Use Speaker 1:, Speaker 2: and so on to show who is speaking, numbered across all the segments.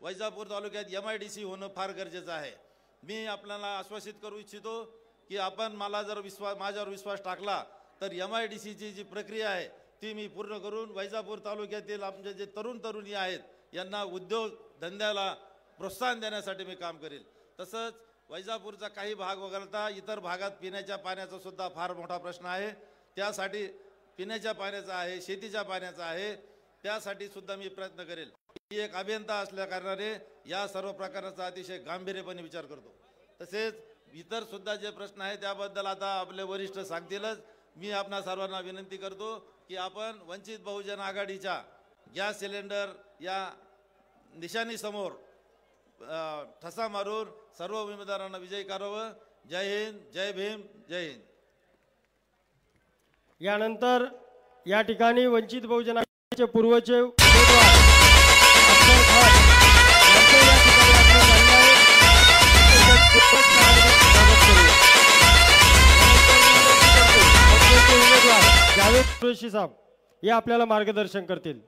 Speaker 1: वैजापूर तालुक्यात MIDC होणं फार गरजेचं आहे। मी आपल्याला आश्वासित करू इच्छितो की आपण मला जर माझ्यावर विश्वास टाकला तर MIDCची जी प्रक्रिया आहे ती मी पूर्ण करून वैजापूर तालुक्यातील आमचे जे तरुणी आहेत यांना उद्योग धंद्याला प्रोत्साहन देण्यासाठी मी काम करेल। तसंच वैजापूरचा काही भाग वगळता इतर भागात पिण्याच्या पाण्याचा सुद्धा फार मोठा प्रश्न आहे। त्यासाठी पिण्याच्या पाण्याचा आहे, शेतीच्या पाण्याचा आहे, त्यासाठी सुद्धा मी प्रयत्न करेल। मी एक अभियंता असल्या कारणाने या सर्व प्रकाराचा अतिशय गांभीर्यपणे विचार करतो। तसेच इतर सुद्धा जे प्रश्न आहेत त्याबद्दल आता आपले वरिष्ठ सांगतीलच। मी आपणा सर्वांना विनंती करतो की आपण वंचित बहुजन आघाडीच्या गॅस सिलेंडर या निशाणी समोर ठसा मारून सर्व उमेदवारांना विजयी करावं। जय हिंद, जय भीम, जय हिंद।
Speaker 2: यानंतर या ठिकाणी वंचित बहुजन आघाडीचे पूर्वचे उमेदवार अफजल खान यांचे या ठिकाणी आपलं झालेलं आहे। उमेदवार जावेद कुरैशी साहेब हे आपल्याला मार्गदर्शन करतील।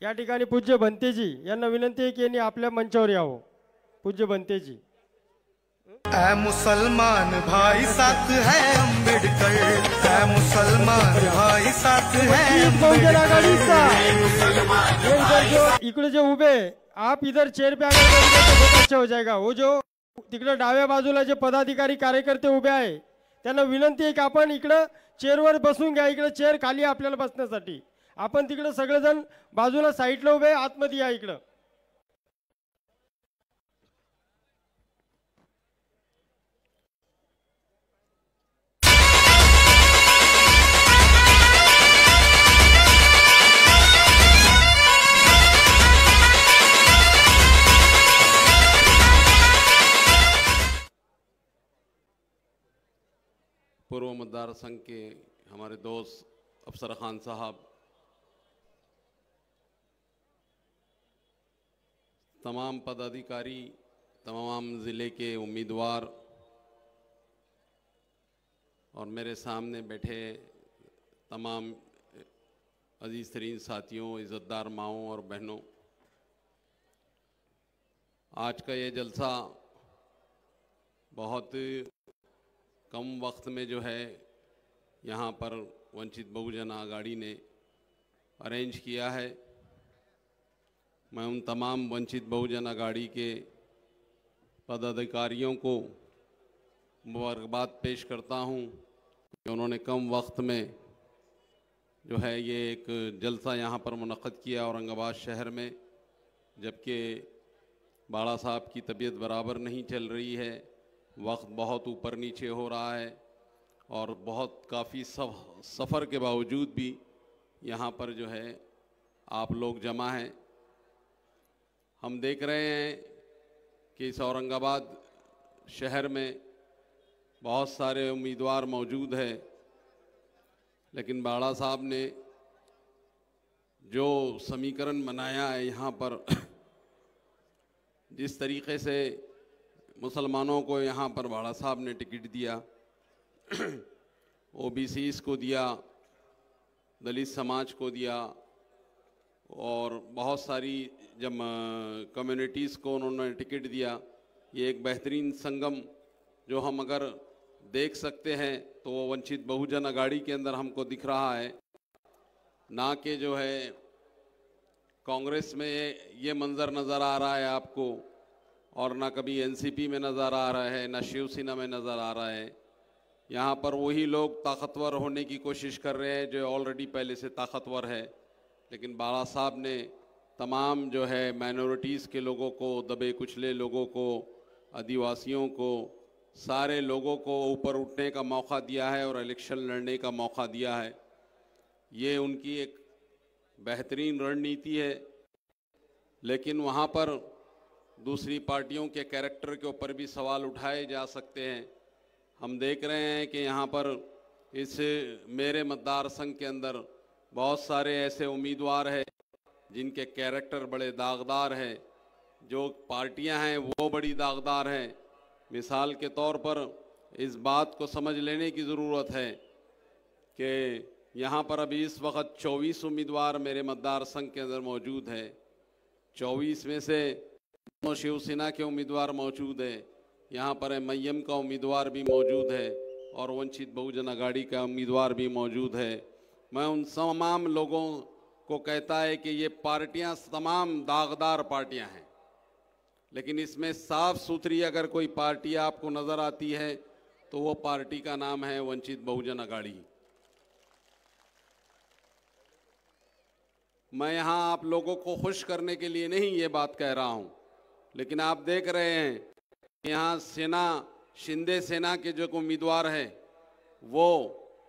Speaker 2: या ठिकाणी पूज्य भंतेजी यांना विनंती आहे की यांनी आपल्या मंचावर यावं। पूज्य भंतेजी।
Speaker 3: ऐ मुसलमान भाई साथ है अम्बेडकर, ऐ मुसलमान भाई साथ है
Speaker 2: बहुजन आघाडीचा इकडे जो उभे आप इधर चेयर पे आकर तो बहुत अच्छा हो जाएगा। वो जो तिकडे डाव्या बाजूला जे पदाधिकारी कार्यकर्ते उभे आहे त्यांना विनंती आहे की आपण इकडे चेअरवर बसून घ्या। इकडे चेअर खाली आपल्याला बसण्यासाठी आपण तिकडे सगळेजण बाजूला साईडला उभे आतमध्ये या इकडे।
Speaker 4: पूर्व मतदार संघ के हमारे दोस्त अफसर खान साहब, तमाम पदाधिकारी, तमाम ज़िले के उम्मीदवार और मेरे सामने बैठे तमाम अजीज़ तरीन साथियों, इज़्ज़तदार माओं और बहनों, आज का ये जलसा बहुत कम वक्त में जो है यहाँ पर वंचित बहुजन आघाड़ी ने अरेंज किया है। मैं उन तमाम वंचित बहुजन आघाड़ी के पदाधिकारियों को मुबारकबाद पेश करता हूँ कि उन्होंने कम वक्त में जो है ये एक जलसा यहाँ पर मुनक़्क़द किया औरंगाबाद शहर में, जबकि बाड़ा साहब की तबीयत बराबर नहीं चल रही है, वक्त बहुत ऊपर नीचे हो रहा है और बहुत काफ़ी सफ़र के बावजूद भी यहाँ पर जो है आप लोग जमा हैं। हम देख रहे हैं कि इस औरंगाबाद शहर में बहुत सारे उम्मीदवार मौजूद हैं, लेकिन बाड़ा साहब ने जो समीकरण बनाया है यहाँ पर, जिस तरीक़े से मुसलमानों को यहाँ पर बाड़ा साहब ने टिकट दिया, OBCs को दिया, दलित समाज को दिया और बहुत सारी जब कम्युनिटीज़ को उन्होंने टिकट दिया, ये एक बेहतरीन संगम जो हम अगर देख सकते हैं तो वो वंचित बहुजन आघाड़ी के अंदर हमको दिख रहा है। ना कि जो है कांग्रेस में ये मंज़र नज़र आ रहा है आपको, और ना कभी NCP में नज़र आ रहा है, ना शिवसेना में नज़र आ रहा है। यहाँ पर वही लोग ताकतवर होने की कोशिश कर रहे हैं जो ऑलरेडी पहले से ताकतवर है, लेकिन बाड़ा साहब ने तमाम जो है माइनॉरिटीज़ के लोगों को, दबे कुचले लोगों को, आदिवासियों को, सारे लोगों को ऊपर उठने का मौका दिया है और इलेक्शन लड़ने का मौका दिया है। ये उनकी एक बेहतरीन रणनीति है, लेकिन वहाँ पर दूसरी पार्टियों के कैरेक्टर के ऊपर भी सवाल उठाए जा सकते हैं। हम देख रहे हैं कि यहाँ पर इस मेरे मतदार संघ के अंदर बहुत सारे ऐसे उम्मीदवार हैं जिनके कैरेक्टर बड़े दागदार हैं, जो पार्टियां हैं वो बड़ी दागदार हैं। मिसाल के तौर पर इस बात को समझ लेने की ज़रूरत है कि यहाँ पर अभी इस वक्त 24 उम्मीदवार मेरे मतदार संघ के अंदर मौजूद है। 24 में से दोनों शिवसेना के उम्मीदवार मौजूद है, यहाँ पर MIM का उम्मीदवार भी मौजूद है और वंचित बहुजन अघाड़ी का उम्मीदवार भी मौजूद है। मैं उन तमाम लोगों को कहता है कि ये पार्टियां तमाम दागदार पार्टियां हैं, लेकिन इसमें साफ सुथरी अगर कोई पार्टी आपको नजर आती है तो वो पार्टी का नाम है वंचित बहुजन अघाड़ी। मैं यहाँ आप लोगों को खुश करने के लिए नहीं ये बात कह रहा हूँ, लेकिन आप देख रहे हैं यहाँ शिंदे सेना के जो उम्मीदवार हैं वो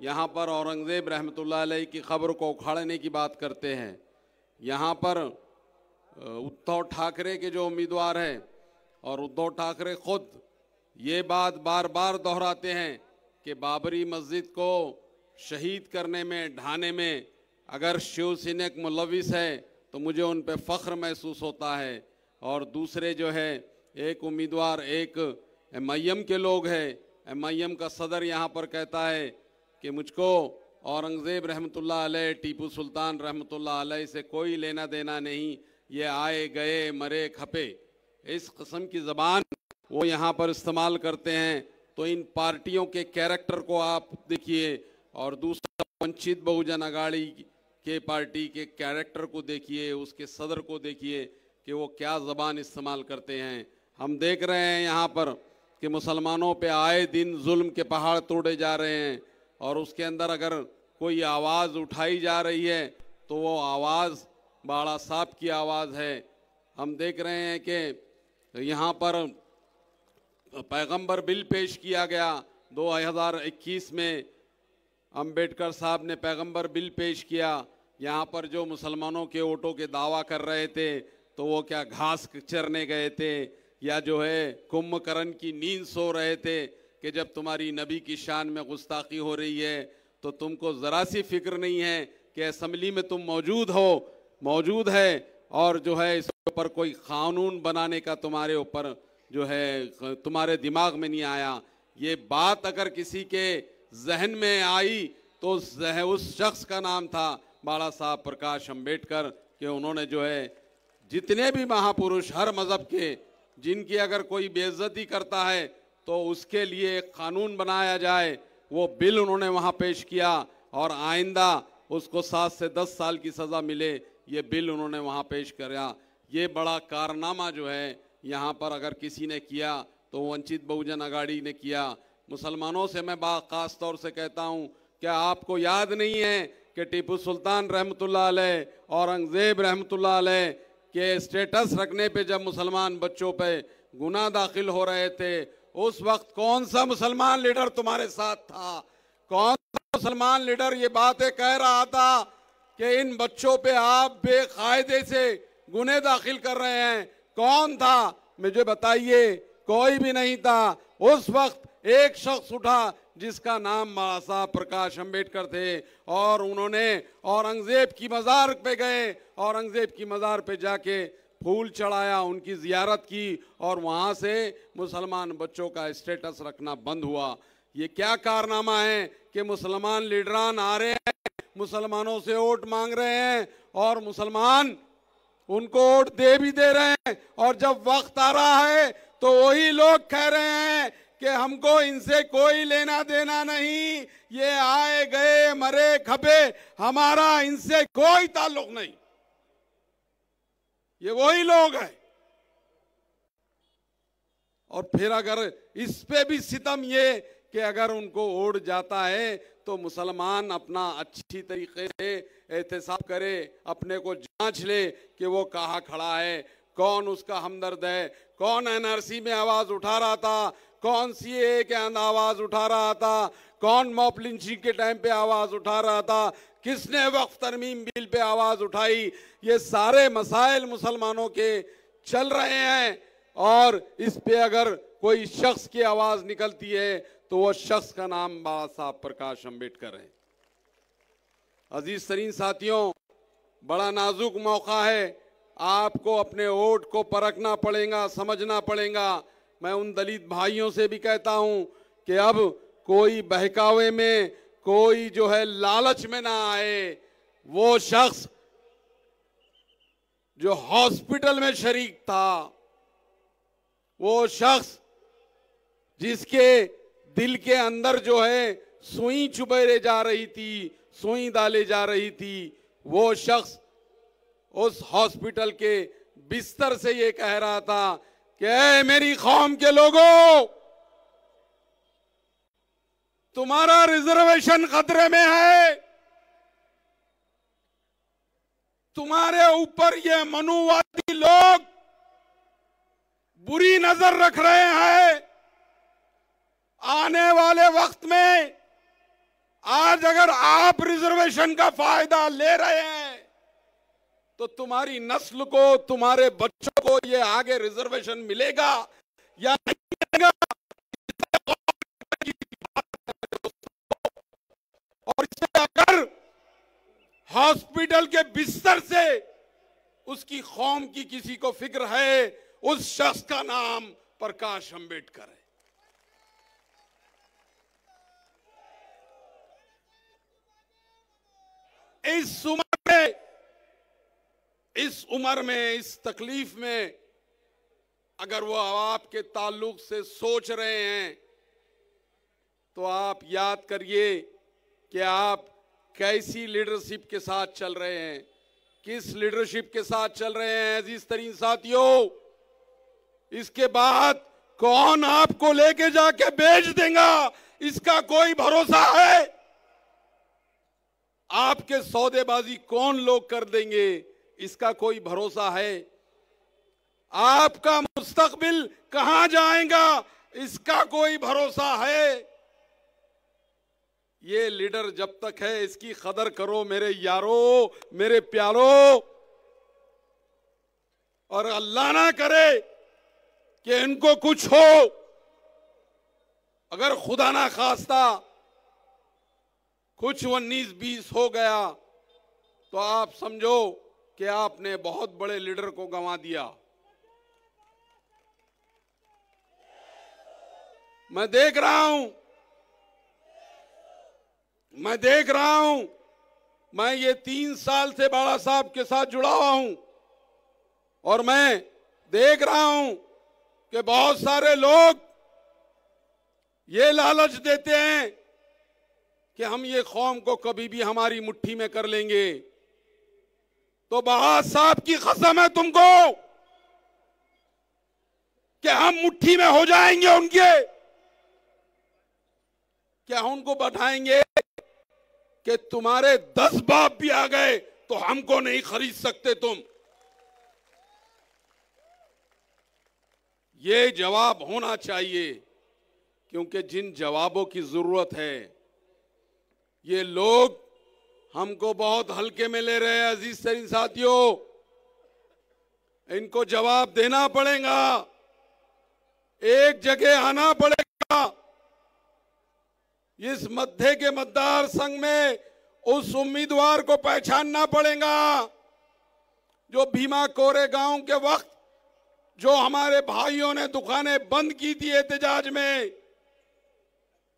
Speaker 4: यहाँ पर औरंगजेब रहमतुल्लाह अलैह की खबर को उखाड़ने की बात करते हैं। यहाँ पर उद्धव ठाकरे के जो उम्मीदवार हैं और उद्धव ठाकरे खुद ये बात बार बार दोहराते हैं कि बाबरी मस्जिद को शहीद करने में, ढाने में अगर शिवसेना मुलविस है तो मुझे उन पे फख्र महसूस होता है। और दूसरे जो है एक उम्मीदवार एक MIM के लोग हैं, MIM का सदर यहाँ पर कहता है कि मुझको औरंगजेब रहमतुल्लाह अलैह, टीपू सुल्तान रहमतुल्लाह अलैह से कोई लेना देना नहीं, ये आए गए मरे खपे, इस किस्म की ज़बान वो यहाँ पर इस्तेमाल करते हैं। तो इन पार्टियों के कैरेक्टर को आप देखिए और दूसरा वंचित बहुजन अघाड़ी के पार्टी के कैरेक्टर को देखिए, उसके सदर को देखिए कि वो क्या ज़बान इस्तेमाल करते हैं। हम देख रहे हैं यहाँ पर कि मुसलमानों पे आए दिन जुल्म के पहाड़ तोड़े जा रहे हैं और उसके अंदर अगर कोई आवाज़ उठाई जा रही है तो वो आवाज़ बाड़ा साहब की आवाज़ है। हम देख रहे हैं कि यहाँ पर पैगंबर बिल पेश किया गया 2021 में, अंबेडकर साहब ने पैगंबर बिल पेश किया। यहाँ पर जो मुसलमानों के वोटों के दावा कर रहे थे तो वो क्या घास चरने गए थे या जो है कुंभकर्ण की नींद सो रहे थे कि जब तुम्हारी नबी की शान में गुस्ताखी हो रही है तो तुमको ज़रा सी फिक्र नहीं है कि असेंबली में तुम मौजूद है और जो है इस ऊपर कोई कानून बनाने का तुम्हारे ऊपर जो है तुम्हारे दिमाग में नहीं आया। ये बात अगर किसी के जहन में आई तो उस शख्स का नाम था बाला साहब प्रकाश अंबेडकर, कि उन्होंने जो है जितने भी महापुरुष हर मज़हब के जिनकी अगर कोई बेइज्जती करता है तो उसके लिए एक कानून बनाया जाए, वो बिल उन्होंने वहाँ पेश किया और आइंदा उसको 7 से 10 साल की सज़ा मिले, ये बिल उन्होंने वहाँ पेश किया। ये बड़ा कारनामा जो है यहाँ पर अगर किसी ने किया तो वंचित बहुजन अघाड़ी ने किया। मुसलमानों से मैं ख़ास तौर से कहता हूँ, क्या आपको याद नहीं है कि टीपू सुल्तान रहमतुल्लाह अलैह, औरंगजेब रहमतुल्लाह अलैह के स्टेटस रखने पे जब मुसलमान बच्चों पे गुनाह दाखिल हो रहे थे उस वक्त कौन सा मुसलमान लीडर तुम्हारे साथ था? कौन सा मुसलमान लीडर ये बातें कह रहा था कि इन बच्चों पे आप बेकायदे से गुनाह दाखिल कर रहे हैं? कौन था? मुझे बताइए। कोई भी नहीं था। उस वक्त एक शख्स उठा जिसका नाम बाला साहब प्रकाश अंबेडकर थे और उन्होंने औरंगजेब की मज़ार पे गए, औरंगजेब की मज़ार पे जाके फूल चढ़ाया, उनकी ज़ियारत की और वहाँ से मुसलमान बच्चों का स्टेटस रखना बंद हुआ। ये क्या कारनामा है कि मुसलमान लीडरान आ रहे हैं, मुसलमानों से वोट मांग रहे हैं और मुसलमान उनको वोट दे भी दे रहे हैं, और जब वक्त आ रहा है तो वही लोग कह रहे हैं कि हमको इनसे कोई लेना देना नहीं, ये आए गए मरे खपे, हमारा इनसे कोई ताल्लुक नहीं। ये वही लोग हैं। और फिर अगर इस पे भी सितम ये कि अगर उनको वोट जाता है तो मुसलमान अपना अच्छी तरीके से एहतसाब करे, अपने को जांच ले कि वो कहाँ खड़ा है, कौन उसका हमदर्द है, कौन NRC में आवाज उठा रहा था, कौन CAA के अंदर आवाज उठा रहा था, कौन मॉब लिंचिंग के टाइम पे आवाज उठा रहा था, किसने वक्फ तरमीम बिल पे आवाज उठाई। ये सारे मसाइल मुसलमानों के चल रहे हैं और इस पे अगर कोई शख्स की आवाज निकलती है तो वो शख्स का नाम बाला साहब प्रकाश अंबेडकर है। अजीज तरीन साथियों, बड़ा नाजुक मौका है, आपको अपने वोट को परखना पड़ेगा, समझना पड़ेगा। मैं उन दलित भाइयों से भी कहता हूं कि अब कोई बहकावे में, कोई जो है लालच में ना आए। वो शख्स जो हॉस्पिटल में शरीक था, वो शख्स जिसके दिल के अंदर जो है सुई चुभे जा रही थी, सुई डाले जा रही थी, वो शख्स उस हॉस्पिटल के बिस्तर से ये कह रहा था कि ऐ मेरी कौम के लोगों, तुम्हारा रिजर्वेशन खतरे में है, तुम्हारे ऊपर ये मनुवादी लोग बुरी नजर रख रहे हैं। आने वाले वक्त में आज अगर आप रिजर्वेशन का फायदा ले रहे हैं तो तुम्हारी नस्ल को, तुम्हारे बच्चों को ये आगे रिजर्वेशन मिलेगा या नहीं मिलेगा। और इसे अगर हॉस्पिटल के बिस्तर से उसकी कौम की किसी को फिक्र है, उस शख्स का नाम प्रकाश अंबेडकर है। इस उम्र में, इस तकलीफ में अगर वो आपके ताल्लुक से सोच रहे हैं तो आप याद करिए कि आप कैसी लीडरशिप के साथ चल रहे हैं, किस लीडरशिप के साथ चल रहे हैं अजीज तरीन साथियों। इसके बाद कौन आपको लेके जाके बेच देगा, इसका कोई भरोसा है? आपके सौदेबाजी कौन लोग कर देंगे, इसका कोई भरोसा है? आपका मुस्तकबिल कहां जाएगा, इसका कोई भरोसा है? ये लीडर जब तक है इसकी कदर करो मेरे यारों, मेरे प्यारों। और अल्लाह ना करे कि इनको कुछ हो, अगर खुदा ना खास्ता कुछ 19-20 हो गया तो आप समझो कि आपने बहुत बड़े लीडर को गंवा दिया। मैं देख रहा हूं, मैं ये 3 साल से बाला साहब के साथ जुड़ा हुआ हूं और मैं देख रहा हूं कि बहुत सारे लोग ये लालच देते हैं कि हम ये कौम को कभी भी हमारी मुट्ठी में कर लेंगे। तो बहार साहब की कसम है तुमको कि हम मुट्ठी में हो जाएंगे उनके। क्या उनको बताएंगे कि तुम्हारे 10 बाप भी आ गए तो हमको नहीं खरीद सकते तुम। ये जवाब होना चाहिए, क्योंकि जिन जवाबों की जरूरत है ये लोग हमको बहुत हल्के में ले रहे हैं अजीज तरीन साथियों। इनको जवाब देना पड़ेगा, एक जगह आना पड़ेगा। इस मध्य के मतदार संघ में उस उम्मीदवार को पहचानना पड़ेगा जो भीमा कोरेगांव के वक्त जो हमारे भाइयों ने दुकानें बंद की थी एहतजाज में,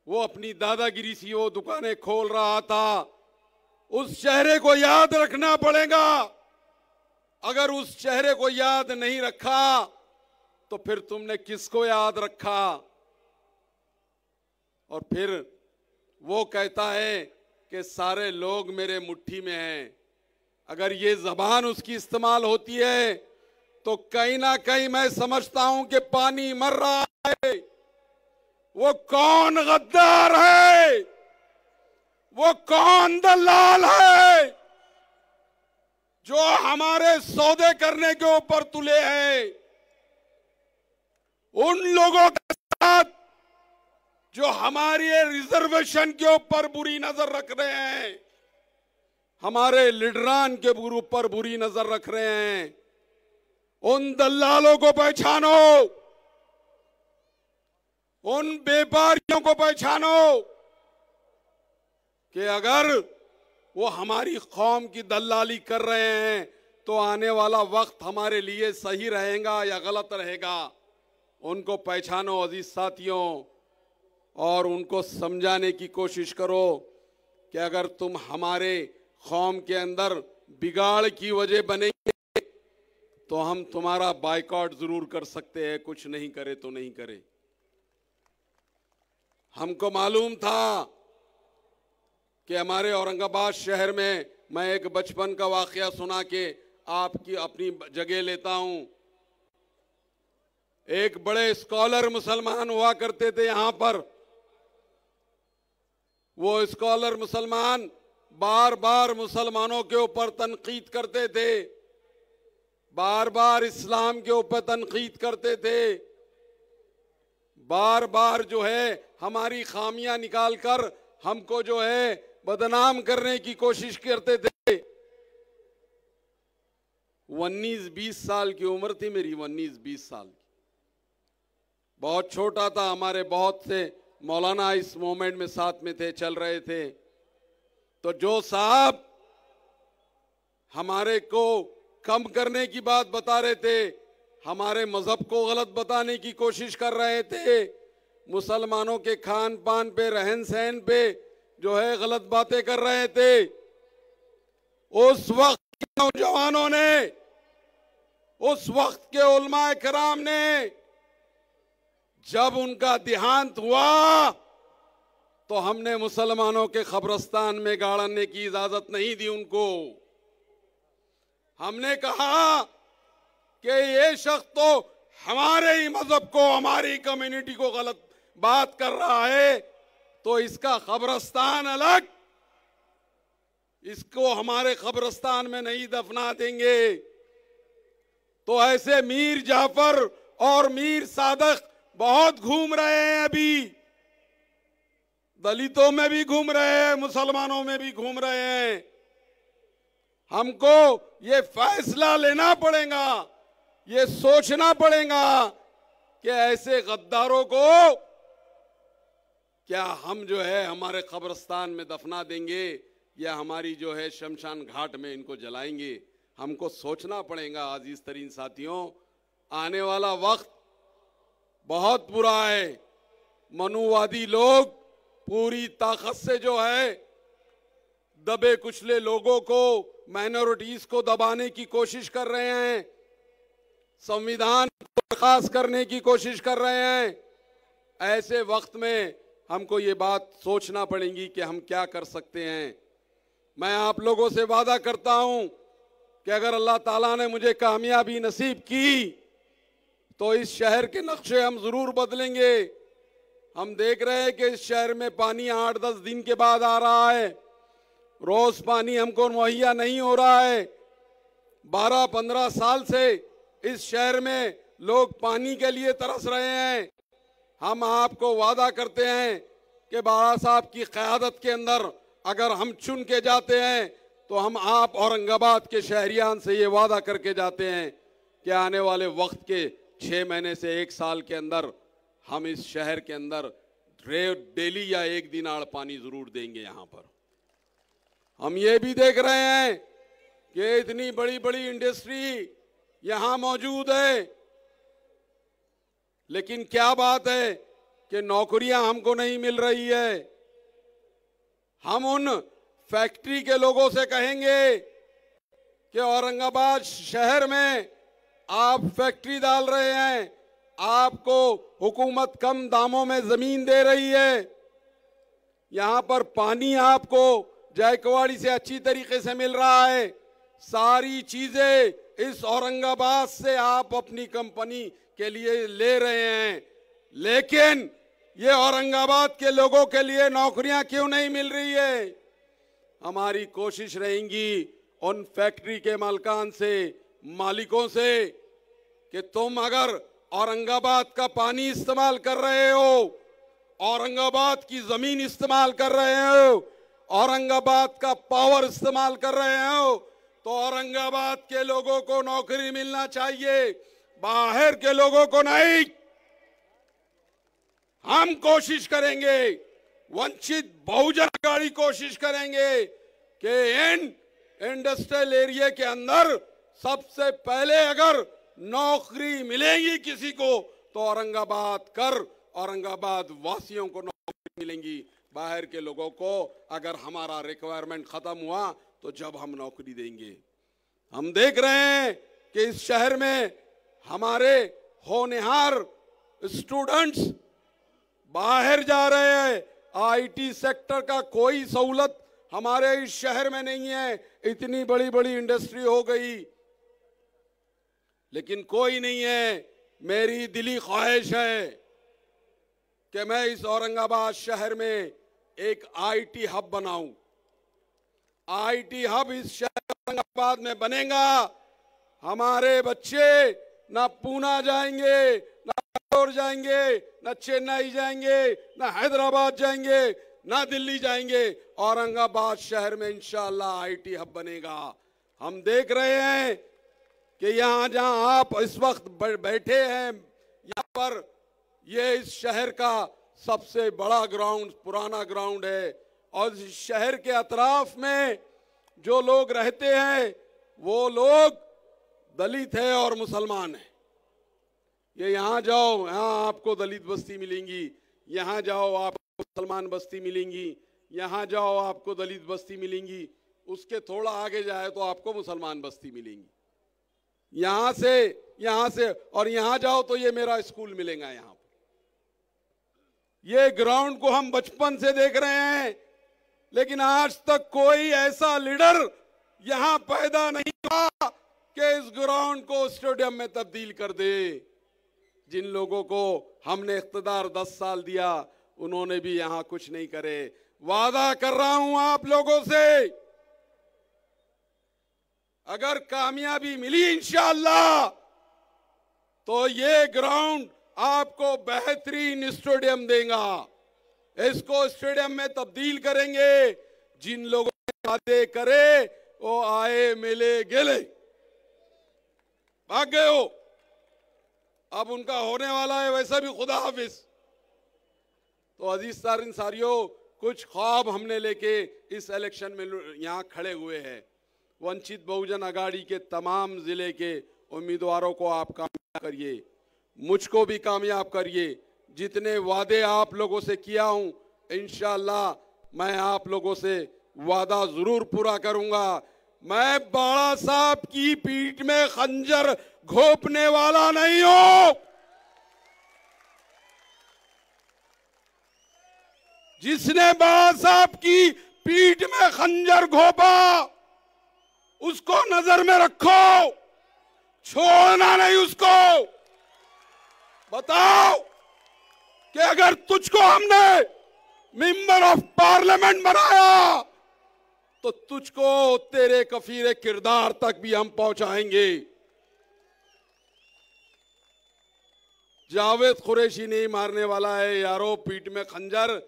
Speaker 4: वो अपनी दादागिरी से वो दुकानें खोल रहा था। उस चेहरे को याद रखना पड़ेगा। अगर उस चेहरे को याद नहीं रखा तो फिर तुमने किसको याद रखा? और फिर वो कहता है कि सारे लोग मेरे मुट्ठी में हैं। अगर ये जबान उसकी इस्तेमाल होती है तो कहीं ना कहीं मैं समझता हूं कि पानी मर रहा है। वो कौन गद्दार है, वो कौन दलाल है जो हमारे सौदे करने के ऊपर तुले हैं? उन लोगों के साथ जो हमारी रिजर्वेशन के ऊपर बुरी नजर रख रहे हैं, हमारे लीडरान के ऊपर बुरी नजर रख रहे हैं, उन दलालों को पहचानो, उन व्यापारियों को पहचानो कि अगर वो हमारी कौम की दलाली कर रहे हैं तो आने वाला वक्त हमारे लिए सही रहेगा या गलत रहेगा। उनको पहचानो अजीज साथियों और उनको समझाने की कोशिश करो। कि अगर तुम हमारे कौम के अंदर बिगाड़ की वजह बनेंगे तो हम तुम्हारा बायकॉट जरूर कर सकते हैं, कुछ नहीं करे तो नहीं करे। हमको मालूम था कि हमारे औरंगाबाद शहर में, मैं एक बचपन का वाकया सुना के आपकी अपनी जगह लेता हूं। एक बड़े स्कॉलर मुसलमान हुआ करते थे यहां पर। वो स्कॉलर मुसलमान बार बार मुसलमानों के ऊपर तनकीद करते थे, बार बार इस्लाम के ऊपर तनकीद करते थे, बार बार जो है हमारी खामियां निकालकर हमको जो है बदनाम करने की कोशिश करते थे। 19-20 साल की उम्र थी मेरी, 19-20 साल की, बहुत छोटा था। हमारे बहुत से मौलाना इस मोमेंट में साथ में थे, चल रहे थे। तो जो साहब हमारे को कम करने की बात बता रहे थे, हमारे मजहब को गलत बताने की कोशिश कर रहे थे, मुसलमानों के खान पान पे, रहन सहन पे जो है गलत बातें कर रहे थे, उस वक्त के नौजवानों ने, उस वक्त के उलमाए कराम ने जब उनका देहांत हुआ तो हमने मुसलमानों के कब्रिस्तान में गाड़ने की इजाजत नहीं दी उनको। हमने कहा कि ये शख्स तो हमारे ही मजहब को, हमारी कम्युनिटी को गलत बात कर रहा है, तो इसका कब्रिस्तान अलग, इसको हमारे कब्रिस्तान में नहीं दफना देंगे। तो ऐसे मीर जाफर और मीर सादक बहुत घूम रहे हैं, अभी दलितों में भी घूम रहे हैं, मुसलमानों में भी घूम रहे हैं। हमको ये फैसला लेना पड़ेगा, ये सोचना पड़ेगा कि ऐसे गद्दारों को क्या हम जो है हमारे कब्रिस्तान में दफना देंगे या हमारी जो है शमशान घाट में इनको जलाएंगे। हमको सोचना पड़ेगा अजीज तरीन साथियों, आने वाला वक्त बहुत बुरा है। मनुवादी लोग पूरी ताकत से जो है दबे कुचले लोगों को, माइनॉरिटीज को दबाने की कोशिश कर रहे हैं, संविधान को बर्खास्त करने की कोशिश कर रहे हैं। ऐसे वक्त में हमको ये बात सोचना पड़ेगी कि हम क्या कर सकते हैं। मैं आप लोगों से वादा करता हूं कि अगर अल्लाह ताला ने मुझे कामयाबी नसीब की तो इस शहर के नक्शे हम जरूर बदलेंगे। हम देख रहे हैं कि इस शहर में पानी 8-10 दिन के बाद आ रहा है, रोज पानी हमको मुहैया नहीं हो रहा है। 12-15 साल से इस शहर में लोग पानी के लिए तरस रहे हैं। हम आपको वादा करते हैं कि बाबा साहब की क़यादत के अंदर अगर हम चुन के जाते हैं तो हम आप औरंगाबाद के शहरियान से ये वादा करके जाते हैं कि आने वाले वक्त के 6 महीने से 1 साल के अंदर हम इस शहर के अंदर डेली या 1 दिन आड़ पानी जरूर देंगे। यहाँ पर हम ये भी देख रहे हैं कि इतनी बड़ी बड़ी इंडस्ट्री यहाँ मौजूद है, लेकिन क्या बात है कि नौकरियां हमको नहीं मिल रही है। हम उन फैक्ट्री के लोगों से कहेंगे कि औरंगाबाद शहर में आप फैक्ट्री डाल रहे हैं, आपको हुकूमत कम दामों में जमीन दे रही है, यहां पर पानी आपको जायकवाड़ी से अच्छी तरीके से मिल रहा है, सारी चीजें इस औरंगाबाद से आप अपनी कंपनी के लिए ले रहे हैं, लेकिन ये औरंगाबाद के लोगों के लिए नौकरियां क्यों नहीं मिल रही है। हमारी कोशिश रहेगी उन फैक्ट्री के मालिकान से, मालिकों से, कि तुम अगर औरंगाबाद का पानी इस्तेमाल कर रहे हो, औरंगाबाद की जमीन इस्तेमाल कर रहे हो, औरंगाबाद का पावर इस्तेमाल कर रहे हो, तो औरंगाबाद के लोगों को नौकरी मिलना चाहिए, बाहर के लोगों को नहीं। हम कोशिश करेंगे, वंचित बहुजन आघाड़ी कोशिश करेंगे कि इन इंडस्ट्रियल एरिया के अंदर सबसे पहले अगर नौकरी मिलेगी किसी को तो औरंगाबाद वासियों को नौकरी मिलेंगी। बाहर के लोगों को अगर हमारा रिक्वायरमेंट खत्म हुआ तो जब हम नौकरी देंगे। हम देख रहे हैं कि इस शहर में हमारे होनहार स्टूडेंट्स बाहर जा रहे हैं। आईटी सेक्टर का कोई सहूलत हमारे इस शहर में नहीं है। इतनी बड़ी बड़ी इंडस्ट्री हो गई, लेकिन कोई नहीं है। मेरी दिली ख्वाहिश है कि मैं इस औरंगाबाद शहर में एक आईटी हब बनाऊं। आईटी हब इस शहर औरंगाबाद में बनेगा। हमारे बच्चे ना पूना जाएंगे, ना बैंगलोर जाएंगे, ना चेन्नई जाएंगे, ना हैदराबाद जाएंगे, ना दिल्ली जाएंगे। औरंगाबाद शहर में इंशाअल्लाह आईटी हब बनेगा। हम देख रहे हैं कि यहाँ जहाँ आप इस वक्त बैठे हैं, यहाँ पर ये इस शहर का सबसे बड़ा ग्राउंड, पुराना ग्राउंड है। और इस शहर के अतराफ में जो लोग रहते हैं वो लोग दलित है और मुसलमान है। ये यहाँ जाओ, यहाँ आपको दलित बस्ती मिलेंगी, यहाँ जाओ आपको मुसलमान बस्ती मिलेंगी, यहाँ जाओ आपको दलित बस्ती मिलेंगी, उसके थोड़ा आगे जाए तो आपको मुसलमान बस्ती मिलेंगी। यहाँ से और यहाँ जाओ तो ये मेरा स्कूल मिलेगा। यहाँ पर ये ग्राउंड को हम बचपन से देख रहे हैं, लेकिन आज तक कोई ऐसा लीडर यहाँ पैदा नहीं हुआ कि इस ग्राउंड को स्टेडियम में तब्दील कर दे। जिन लोगों को हमने इख्तिदार 10 साल दिया, उन्होंने भी यहाँ कुछ नहीं करे। वादा कर रहा हूं आप लोगों से, अगर कामयाबी मिली इंशाअल्लाह तो ये ग्राउंड आपको बेहतरीन स्टेडियम देगा। इसको स्टेडियम में तब्दील करेंगे। जिन लोगों ने वादे करे वो आए मिले गेले, भाग गए हो। अब उनका होने वाला है वैसा भी खुदा हाफिज। तो अजीज तारीन सारियों, कुछ ख्वाब हमने लेके इस इलेक्शन में यहाँ खड़े हुए हैं। वंचित बहुजन अघाड़ी के तमाम जिले के उम्मीदवारों को आप कामयाब करिए, मुझको भी कामयाब करिए। जितने वादे आप लोगों से किया हूं, इंशाअल्लाह मैं आप लोगों से वादा जरूर पूरा करूंगा। मैं बाड़ा साहब की पीठ में खंजर घोंपने वाला नहीं हूं। जिसने बाड़ा साहब की पीठ में खंजर घोंपा उसको नजर में रखो, छोड़ना नहीं उसको। बताओ कि अगर तुझको हमने मेंबर ऑफ पार्लियामेंट बनाया तो तुझको तेरे कफीरे किरदार तक भी हम पहुंचाएंगे। जावेद कुरैशी नहीं मारने वाला है यारो पीठ में खंजर।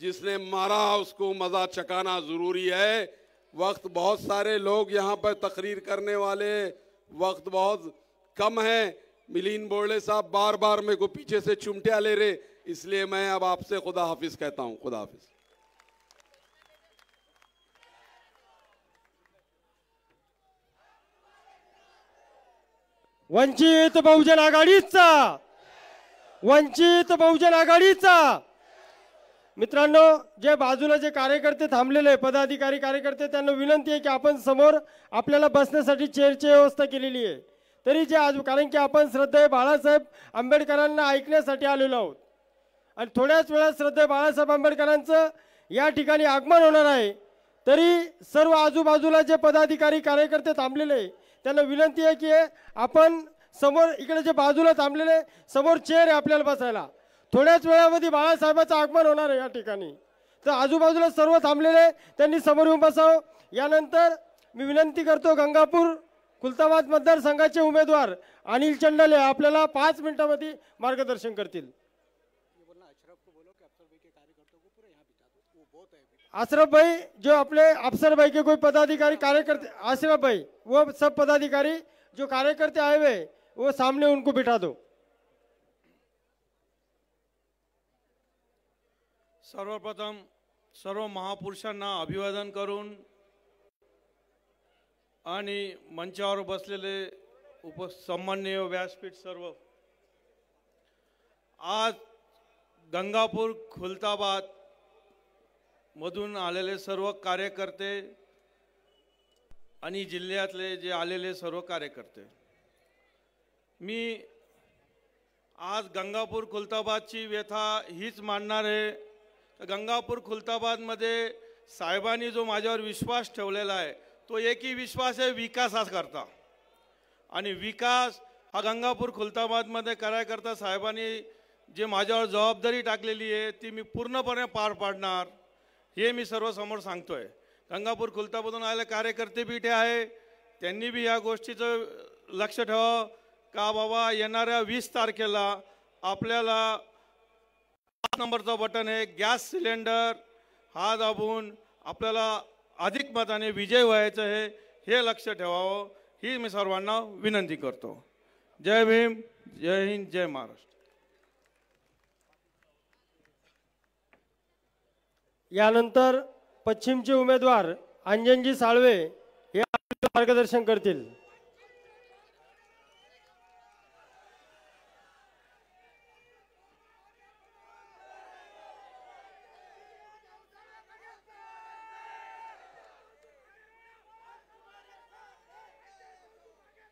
Speaker 4: जिसने मारा उसको मजा चकाना जरूरी है। वक्त बहुत सारे लोग यहाँ पर तकरीर करने वाले, वक्त बहुत कम है। मिलीन बोर्डे साहब बार बार मेरे को पीछे से चुमटिया ले रहे, इसलिए मैं अब आपसे खुदा हाफिज कहता हूं। खुदा हाफिज।
Speaker 2: वंचित बहुजन आघाडीचा, वंचित बहुजन आघाडीचा। मित्रांनो, जे बाजूला जे कार्यकर्ते थांबलेले पदाधिकारी कार्यकर्ते, त्यांना विनंती आहे की आपण समोर आपल्याला बसण्यासाठी चेअरची व्यवस्था केलेली आहे। तरी जे आज, कारण की आपण श्रद्धेय बाळासाहेब आंबेडकरांना ऐकण्यासाठी आलेलो आहोत आणि थोड्याच वेळात श्रद्धेय बाळासाहेब आंबेडकरांचं या ठिकाणी आगमन होणार आहे। तरी सर्व आजूबाजूला जे पदाधिकारी कार्यकर्ते थांबलेले, त्यांना विनंती आहे की आपण समोर इकडे जे बाजूला थांबलेले समोर चेअर आहे आपल्याला बसायला। थोड्याच वेळामध्ये बाळासाहेबांचं आगमन होणार आहे या ठिकाणी। तर आजूबाजूला सर्व थांबलेले त्यांनी समोर येऊन बसावं। यानंतर मी विनंती करतो गंगापूर खुलताबाद मतदारसंघाचे उमेदवार अनिल चंडले आपल्याला 5 मिनिटांमध्ये मार्गदर्शन करतील। अशरफ भाई, जो अपने अफसर भाई के कोई पदाधिकारी कार्यकर्ते, अशरफ भाई वो सब पदाधिकारी जो कार्यकर्ते आए हुए वो सामने उनको बिठा दो।
Speaker 5: सर्वप्रथम सर्व महापुरुषांना अभिवादन करून आणि मंचावर बसलेले उपसन्माननीय व्यासपीठ सर्व, आज गंगापूर खुलताबाद मधून आलेले सर्व कार्यकर्ते आणि जिल्ह्यातले जे आलेले सर्व कार्यकर्ते, मी आज गंगापूर खुलताबादची व्यथा हीच मांडणार आहे. गंगापूर खुलताबादमध्ये साहेबांनी जो माझ्यावर विश्वास ठेवलेला आहे तो एकही विश्वास आहे विकासाकरता. आणि विकास हा गंगापूर खुलताबादमध्ये करायकरता साहेबांनी जे माझ्यावर जबाबदारी टाकलेली आहे ती मी पूर्णपणे पार पाडणार हे मी सर्वसमोर सांगतोय. गंगापूर खुलताबादून आलेले कार्यकर्ते बी इथे आहे, त्यांनी बी या गोष्टीचं लक्ष ठेवावं का बाबा येणाऱ्या 20 तारखेला आपल्याला 5 नंबरचं बटन आहे गॅस सिलेंडर हा दाबून आपल्याला अधिक मताने विजय व्हायचं आहे हे लक्ष ठेवावं ही मी सर्वांना विनंती करतो. जय भीम, जय हिंद, जय महाराष्ट्र.
Speaker 2: यानंतर पश्चिमचे उमेदवार अंजनजी साळवे हे आपले मार्गदर्शन करतील.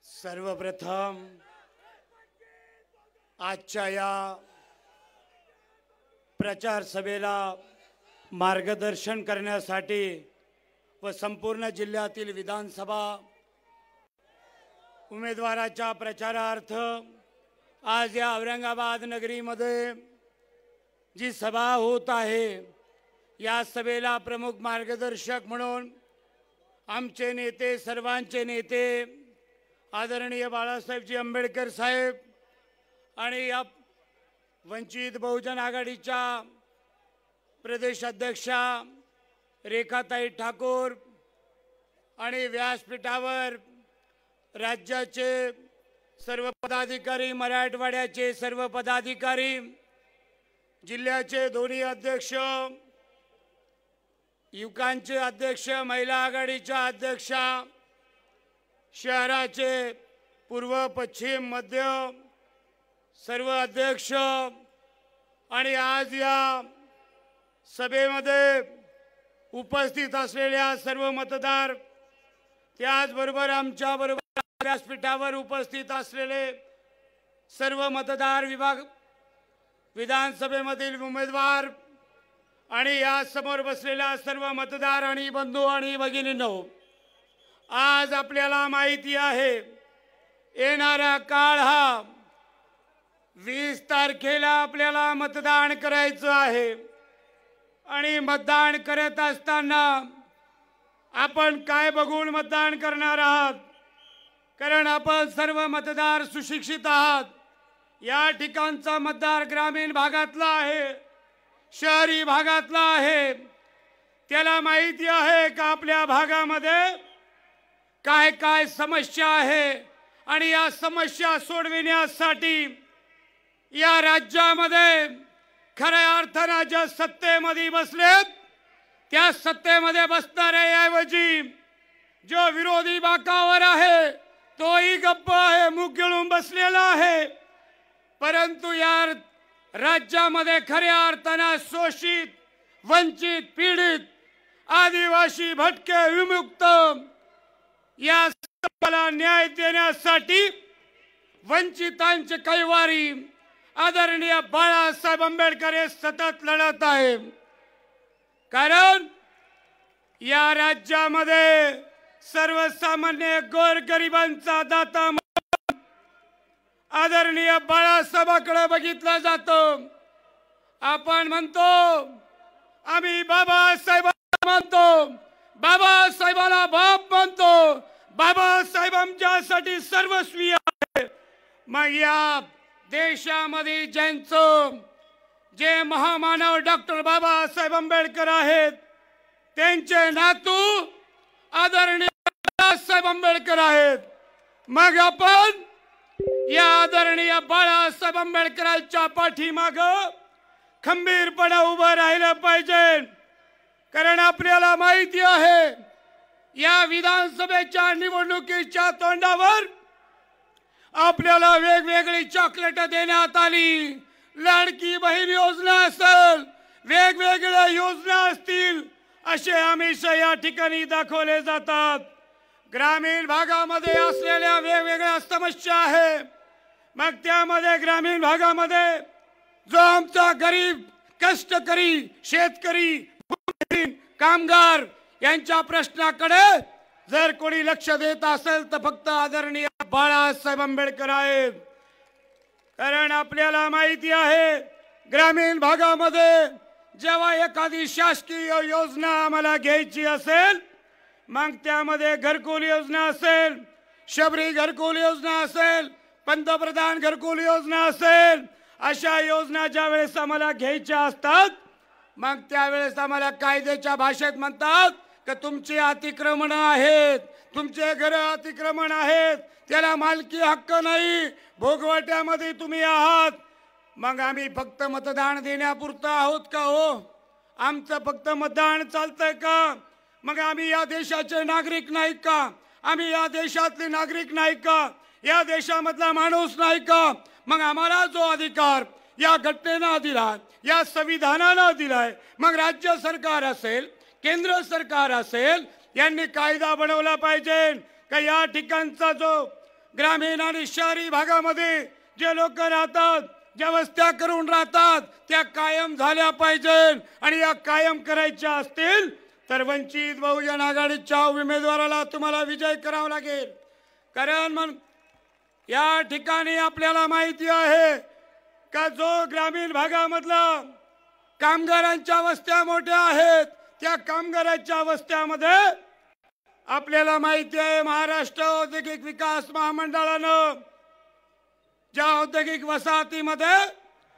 Speaker 6: सर्वप्रथम आजच्या या प्रचार सभेला मार्गदर्शन करण्यासाठी व संपूर्ण जिल्ह्यातील विधानसभा उमेदवाराच्या प्रचारार्थ आज या औरंगाबाद नगरीमध्ये जी सभा होत आहे या सभेला प्रमुख मार्गदर्शक म्हणून आमचे नेते, सर्वांचे नेते आदरणीय बाळासाहेबजी आंबेडकर साहेब आणि या वंचित बहुजन आघाडीच्या प्रदेश अध्यक्षा रेखाताई ठाकूर आणि व्यासपीठावर राज्याचे सर्व पदाधिकारी, मराठवाड्याचे सर्व पदाधिकारी, जिल्ह्याचे दोन्ही अध्यक्ष, युवकांचे अध्यक्ष, महिला आघाडीच्या अध्यक्षा, शहराचे पूर्व, पश्चिम, मध्य सर्व अध्यक्ष आणि आज या सभेमध्ये उपस्थित असलेल्या सर्व मतदार, त्याचबरोबर आमच्या बरोबर व्यासपीठावर उपस्थित असलेले सर्व मतदार विभाग, विधानसभेमधील उमेदवार आणि या समोर बसलेल्या सर्व मतदार आणि बंधू आणि भगिनींनो, आज आपल्याला माहिती आहे येणारा काळ हा 20 तारखेला आपल्याला मतदान करायचं आहे. आणि मतदान करत असताना आपण काय बघून मतदान करणार आहात? कारण आपण सर्व मतदार सुशिक्षित आहात. या ठिकाणचा मतदार ग्रामीण भागातला आहे, शहरी भागातला आहे. त्याला माहिती आहे का आपल्या भागामध्ये काय काय समस्या आहे आणि या समस्या सोडविण्यासाठी या राज्यामध्ये खऱ्या अर्थाने ज्या सत्तेमध्ये बसलेत त्या सत्तेमध्ये बसणाऱ्याऐवजी जो विरोधी बाकावर आहे तोही गप्प आहे, मुख गिळून बसलेला आहे. परंतु या राज्यामध्ये खऱ्या अर्थाने शोषित, वंचित, पीडित, आदिवासी, भटके, विमुक्त या सर्वाला न्याय देण्यासाठी वंचितांचे कैवारी आदरणीय बाळासाहेब आंबेडकर हे सतत लढत आहे. कारण या राज्यामध्ये सर्वसामान्य गोरगरिबांचा दाता आदरणीय बाळासाहेबांकडे बघितलं जातं. आपण म्हणतो आम्ही बाबासाहेबांना मानतो, बाबासाहेबाला बाप मानतो, बाबासाहेब आमच्यासाठी सर्वस्वी आहे. मग या देशामध्ये ज्यांचं जे महामानव डॉक्टर बाबासाहेब आंबेडकर आहेत त्यांचे नातू आदरणीय बाळासाहेब आंबेडकर आहेत. मग आपण या आदरणीय बाळासाहेब आंबेडकरांच्या पाठीमाग खंबीरपणे उभं राहिलं पाहिजे. कारण आपल्याला माहिती आहे या विधानसभेच्या निवडणुकीच्या तोंडावर आपल्याला वेगवेगळी चॉकलेट देण्यात आली. लाडकी बहीण योजना असेल, वेगवेगळ्या योजना असतील असे आमिष या ठिकाणी दाखवले जातात. ग्रामीण भागामध्ये असलेल्या वेगवेगळ्या समस्या आहे. मग त्यामध्ये ग्रामीण भागामध्ये जो आमचा गरीब कष्टकरी शेतकरी कामगार यांच्या प्रश्नाकडे जर कोणी लक्ष देत असेल तर फक्त आदरणीय बाळासाहेब आंबेडकर आहेत. कारण आपल्याला माहिती आहे ग्रामीण भागामध्ये जेव्हा एखादी शासकीय योजना आम्हाला घ्यायची असेल मग त्यामध्ये घरकुल योजना असेल, शबरी घरकुल योजना असेल, पंतप्रधान घरकुल योजना असेल, अशा योजना ज्या वेळेस आम्हाला घ्यायच्या असतात मग त्यावेळेस आम्हाला कायद्याच्या भाषेत म्हणतात की तुमची अतिक्रमण आहेत, तुमचे घर अतिक्रमण आहेत, त्याला मालकी हक्क नाही, भोगवट्यामध्ये तुम्ही आहात. मग आम्ही फक्त मतदान देण्यापुरतं आहोत का हो? आमचं फक्त मतदान चालतंय का? मग आम्ही या देशाचे नागरिक नाही का? आम्ही या देशातले नागरिक नाही का? या देशामधला माणूस नाही का? मग आम्हाला जो अधिकार या घटनेनं दिला, या संविधानानं दिलाय, मग राज्य सरकार असेल केंद्र सरकार असेल यांनी कायदा बनवला पाहिजे का या ठिकाणचा जो ग्रामीण आणि शहरी भागामध्ये जे लोक राहतात, ज्या वस्त्या करून राहतात त्या कायम झाल्या पाहिजे. आणि या कायम करायच्या असतील तर वंचित बहुजन आघाडीच्या उमेदवाराला तुम्हाला विजय करावा लागेल. कारण मग या ठिकाणी आपल्याला माहिती आहे का जो ग्रामीण भागामधला कामगारांच्या वस्त्या मोठ्या आहेत त्या कामगारांच्या वस्त्यामध्ये आपल्याला माहिती आहे महाराष्ट्र औद्योगिक विकास महामंडळानं ज्या औद्योगिक वसाहतीमध्ये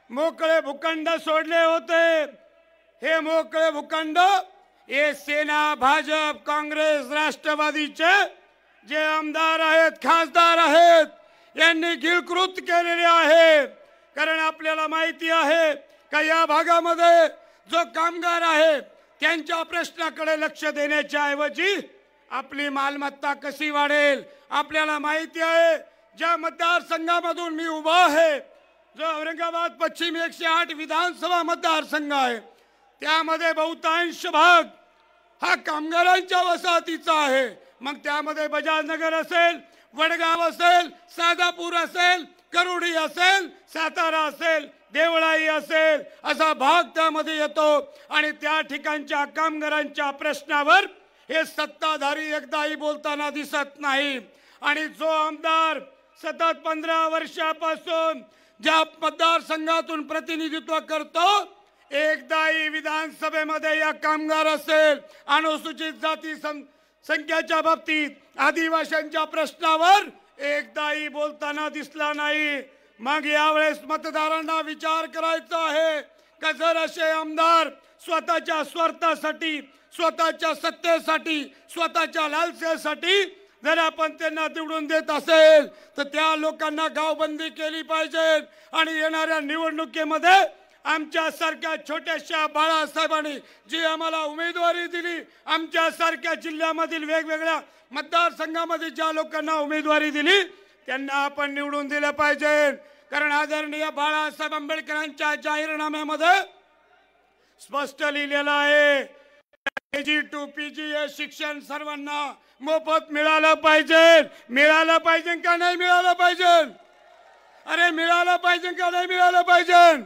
Speaker 6: मोकळे भूखंड सोडले होते, हे मोकळे भूखंड हे सेना भाजप काँग्रेस राष्ट्रवादीचे जे आमदार आहेत खासदार आहेत यांनी गिळकृत केलेले आहे. कारण आपल्याला माहिती आहे का या भागामध्ये जो कामगार आहे त्यांच्या प्रश्नाकडे लक्ष देण्याच्या ऐवजी आपली मालमत्ता कशी वाढेल. आपल्याला माहिती आहे ज्या मतदारसंघामधून मी उभा आहे जो औरंगाबाद पश्चिम 108 विधानसभा मतदारसंघ आहे त्यामध्ये बहुतांश भाग हा कामगारांच्या वसाहतीचा आहे. मग त्यामध्ये बजाजनगर असेल, वडगाव असेल, सादापूर असेल, करोडी असेल, सातारा असेल, देवळाई असेल असा भाग त्यामध्ये येतो. आणि त्या ठिकाणच्या कामगारांच्या प्रश्नावर हे सत्ताधारी एकदाही बोलताना दिसत नाही. आणि जो आमदार सतत 15 वर्षापासून ज्या मतदारसंघातून प्रतिनिधित्व करतो एकदाही विधानसभेमध्ये या कामगार असेल, अनुसूचित जाती संख्याच्या बाबतीत आदिवासींच्या प्रश्नावर एकदाही बोलताना दिसला नाही. मग यावेळेस मतदारांना विचार करायचा आहे का जर असे आमदार स्वतःच्या स्वार्थासाठी, स्वतःच्या सत्तेसाठी, स्वतःच्या लालसेसाठी जर आपण त्यांना निवडून देत असेल तर त्या लोकांना गावबंदी केली पाहिजे. आणि येणाऱ्या निवडणुकीमध्ये आमच्या सारख्या छोट्याशा बाळासाहेबांनी जी आम्हाला उमेदवारी दिली, आमच्या सारख्या जिल्ह्यामधील वेगवेगळ्या मतदारसंघामध्ये ज्या लोकांना उमेदवारी दिली त्यांना आपण निवडून दिलं पाहिजे. कारण आदरणीय बाळासाहेब आंबेडकरांच्या जाहीरनाम्यामध्ये स्पष्ट लिहिलेलं आहे KG to PG हे शिक्षण सर्वांना मोफत मिळालं पाहिजे. मिळालं पाहिजे का नाही मिळालं पाहिजे? अरे मिळालं पाहिजे का नाही मिळालं पाहिजे?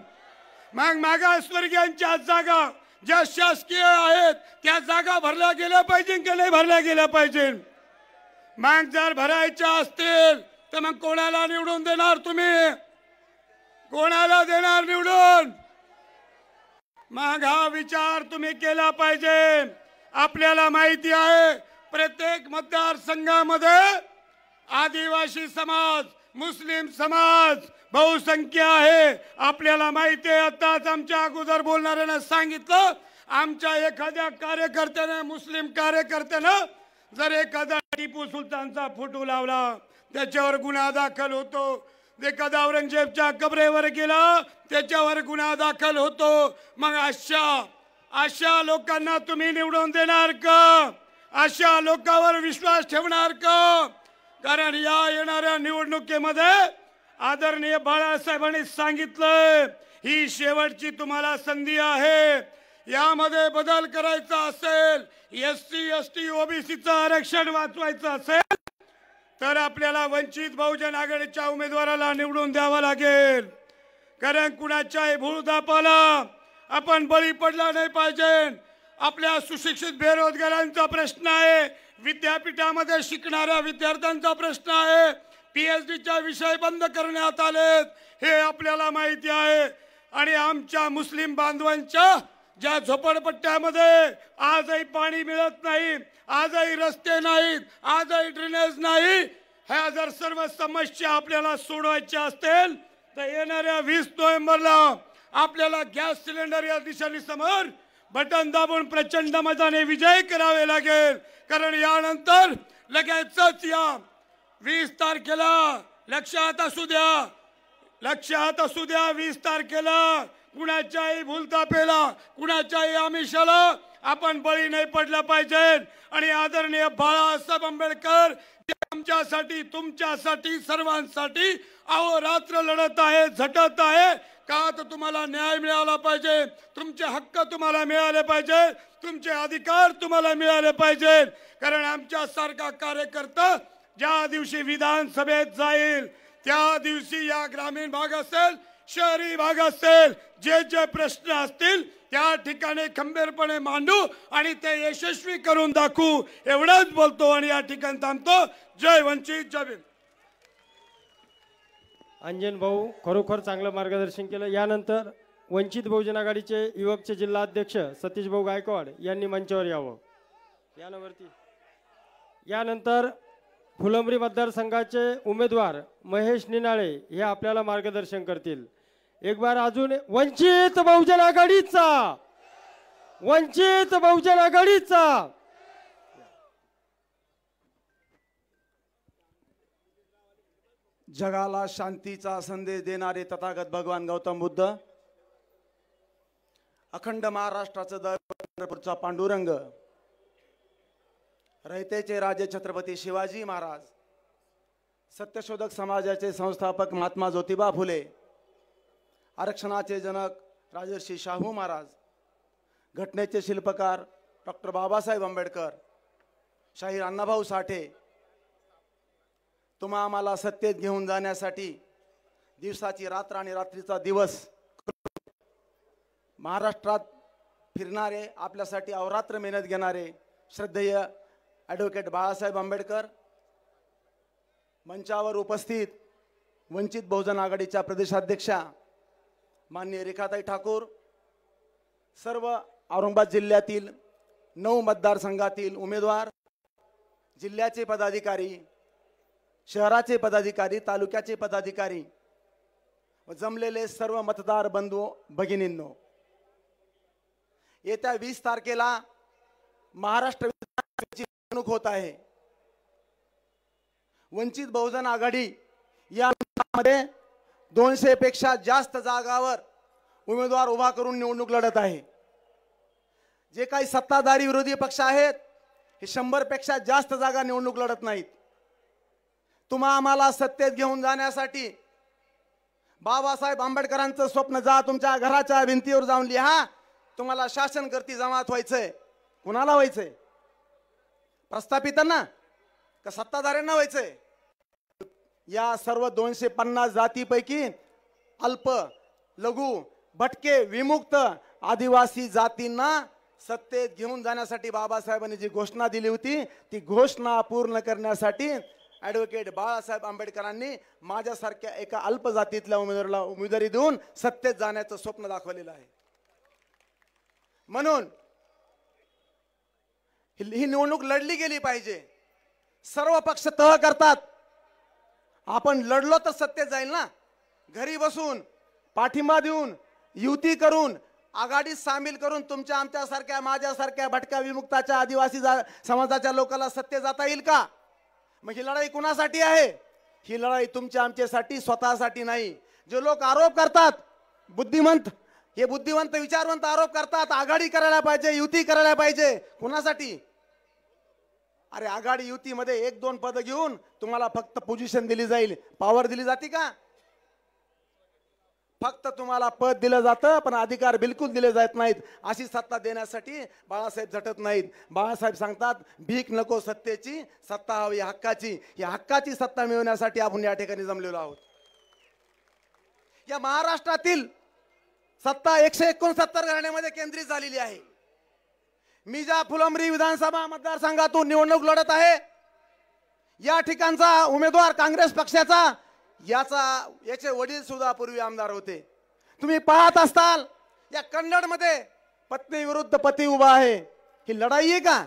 Speaker 6: मग मागासवर्गीयांच्या जागा ज्या शासकीय आहेत त्या जागा भरल्या गेल्या पाहिजे की नाही भरल्या गेल्या पाहिजे? मग जर भरायच्या असतील तर मग कोणाला निवडून देणार तुम्ही? कोणाला देणार निवडून? मग हा विचार तुम्ही केला पाहिजे. आपल्याला माहिती आहे प्रत्येक मतदारसंघामध्ये आदिवासी समाज, मुस्लिम समाज बहुसंख्य आहे. आपल्याला माहिती आहे आताच आमच्या अगोदर बोलणाऱ्याने सांगितलं आमच्या एखाद्या कार्यकर्त्याने, मुस्लिम कार्यकर्त्यानं जर एखादा टिपू सुलतानचा फोटो लावला त्याच्यावर गुन्हा दाखल होतो. एखादा औरंगजेबच्या कबरेवर गेला त्याच्यावर गुन्हा दाखल होतो. मग अशा लोकांना तुम्ही निवडून देणार का? अशा लोकांवर विश्वास ठेवणार का? कारण या येणाऱ्या निवडणुकीमध्ये आदरणीय बाळासाहेबांनी सांगितलं ही शेवटची तुम्हाला संधी आहे. यामध्ये बदल करायचा असेल, SC ST OBCचं आरक्षण वाचवायचं असेल तर आपल्याला वंचित बहुजन आघाडीच्या उमेदवाराला निवडून द्यावं लागेल. कारण कुणाच्याही भूलथापाला आपण बळी पडला नाही पाहिजे. आपल्या सुशिक्षित बेरोजगारांचा प्रश्न आहे, विद्यापीठामध्ये शिकणाऱ्या विद्यार्थ्यांचा प्रश्न आहे, PhDच्या विषय बंद करण्यात आलेत हे आपल्याला माहिती आहे. आणि आमच्या मुस्लिम बांधवांच्या ज्या झोपडपट्ट्यामध्ये आजही पाणी मिळत नाही, आजही रस्ते नाहीत, आजही ड्रेनेज नाही, ह्या जर सर्व समस्या आपल्याला सोडवायच्या असतील तर येणाऱ्या 20 नोव्हेंबरला आपल्याला गॅस सिलेंडर या दिशेने समोर बटन दाबून प्रचंड मताने विजय करावे लागेल. कारण यानंतर लगेचच या 20 तारखेला लक्षात असू द्या, 20 तारखेला कुणाच्याही भूलथापेला, कुणाच्याही आमिषाला आपण बळी नाही पडला पाहिजे. आणि आदरणीय बाळासाहेब आंबेडकर जे आमच्यासाठी, तुमच्यासाठी, सर्वांसाठी अहोरात्र लढत आहे, झटत आहे. का तर तुम्हाला न्याय मिळाला पाहिजे, तुमचे हक्क तुम्हाला मिळाले पाहिजे, तुमचे अधिकार तुम्हाला मिळाले पाहिजे. कारण आमच्यासारखा कार्यकर्ता ज्या दिवशी विधानसभेत जाईल त्या दिवशी या ग्रामीण भाग असेल, शहरी भाग असेल, जे जे प्रश्न असतील त्या ठिकाणी खंबीरपणे मांडू आणि ते यशस्वी करून दाखवू एवढंच बोलतो आणि या ठिकाणी थांबतो. जय वंचित, जय भीम.
Speaker 2: अंजन भाऊ खरोखर चांगलं मार्गदर्शन केलं. यानंतर वंचित बहुजन आघाडीचे युवकचे जिल्हा अध्यक्ष सतीश भाऊ गायकवाड यांनी मंचावर यावं. यानंतर फुलंब्री मतदारसंघाचे उमेदवार महेश निनाळे हे आपल्याला मार्गदर्शन करतील. एक बार अजून वंचित बहुजन आघाडीचा, वंचित बहुजन आघाडीचा.
Speaker 7: जगाला शांतीचा संदेश देणारे तथागत भगवान गौतम बुद्ध, अखंड महाराष्ट्राचं पंढरपूरचा पांडुरंग, रयतेचे राजे छत्रपती शिवाजी महाराज, सत्यशोधक समाजाचे संस्थापक महात्मा ज्योतिबा फुले, आरक्षणाचे जनक राजर्षी शाहू महाराज, घटनेचे शिल्पकार डॉक्टर बाबासाहेब आंबेडकर, शाहीर अण्णाभाऊ साठे, तुम्हा आम्हाला सत्तेत घेऊन जाण्यासाठी दिवसाची रात्र आणि रात्रीचा दिवस महाराष्ट्रात फिरणारे, आपल्यासाठी अहोरात्र मेहनत घेणारे श्रद्धेय ॲडव्होकेट बाळासाहेब आंबेडकर, मंचावर उपस्थित वंचित बहुजन आघाडीच्या प्रदेशाध्यक्षा माननीय रेखाताई ठाकूर, सर्व औरंगाबाद जिल्ह्यातील 9 मतदारसंघातील उमेदवार, जिल्ह्याचे पदाधिकारी, शहराचे पदाधिकारी, तालुक्याचे पदाधिकारी व जमलेले सर्व मतदार बंधू भगिनींनो, येत्या 20 तारखेला महाराष्ट्र विधानसभेची निवडणूक होत आहे. वंचित बहुजन आघाडी यामध्ये 200 पेक्षा जास्त जागावर उमेदवार उभा करून निवडणूक लढत आहे. जे काही सत्ताधारी विरोधी पक्ष आहेत हे 100 पेक्षा जास्त जागा निवडणूक लढत नाहीत. तुम्हा आम्हाला सत्तेत घेऊन जाण्यासाठी बाबासाहेब आंबेडकरांचं स्वप्न जा तुमच्या घराच्या भिंतीवर जाऊन लिहा. तुम्हाला शासनकर्ती जमात व्हायचंय. कुणाला व्हायचंय? प्रस्थापितांना का सत्ताधाऱ्यांना व्हायचंय? या सर्व 250 जातीपैकी अल्प, लघु, भटके, विमुक्त, आदिवासी जातींना सत्तेत घेऊन जाण्यासाठी बाबासाहेबांनी जी घोषणा दिली होती ती घोषणा पूर्ण करण्यासाठी ॲडव्होकेट बाळासाहेब आंबेडकरांनी माझ्यासारख्या एका अल्प जातीतल्या उमेदवाराला उमेदवारी देऊन सत्तेत जाण्याचं स्वप्न दाखवलेलं आहे. म्हणून ही निवडणूक लढली गेली पाहिजे. सर्व पक्ष तह करतात, आपण लढलो तर सत्तेत जाईल ना. घरी बसून पाठिंबा देऊन युती करून आघाडीत सामील करून तुमच्या आमच्यासारख्या माझ्यासारख्या भटक्या विमुक्ताच्या आदिवासी समाजाच्या लोकांना सत्तेत जाता येईल का? मग ही लढाई कुणासाठी आहे? ही लढाई तुमच्या आमच्यासाठी, स्वतःसाठी नाही. जे लोक आरोप करतात, बुद्धिमंत, हे बुद्धिवंत विचारवंत आरोप करतात आघाडी करायला पाहिजे, युती करायला पाहिजे, कुणासाठी? अरे आघाडी युतीमध्ये 1-2 पद घेऊन तुम्हाला फक्त पोझिशन दिली जाईल, पॉवर दिली जाते का? फक्त तुम्हाला पद दिलं जातं पण अधिकार बिलकुल दिले जात नाहीत. अशी सत्ता देण्यासाठी बाळासाहेब झटत नाहीत. बाळासाहेब सांगतात भीक नको सत्तेची, सत्ता हवी हक्काची. या हक्काची सत्ता मिळवण्यासाठी आपण या ठिकाणी जमलेलो आहोत. या महाराष्ट्रातील सत्ता 169 घराण्यामध्ये केंद्रित झालेली आहे. मी ज्या फुलंब्री विधानसभा मतदारसंघातून निवडणूक लढत आहे, या ठिकाणचा उमेदवार काँग्रेस पक्षाचा, याचे वडील सुद्धा पूर्वी आमदार होते. तुम्ही पाहत असताल या कन्नडमध्ये पत्नी विरुद्ध पती उभा आहे. ही लढाई आहे का?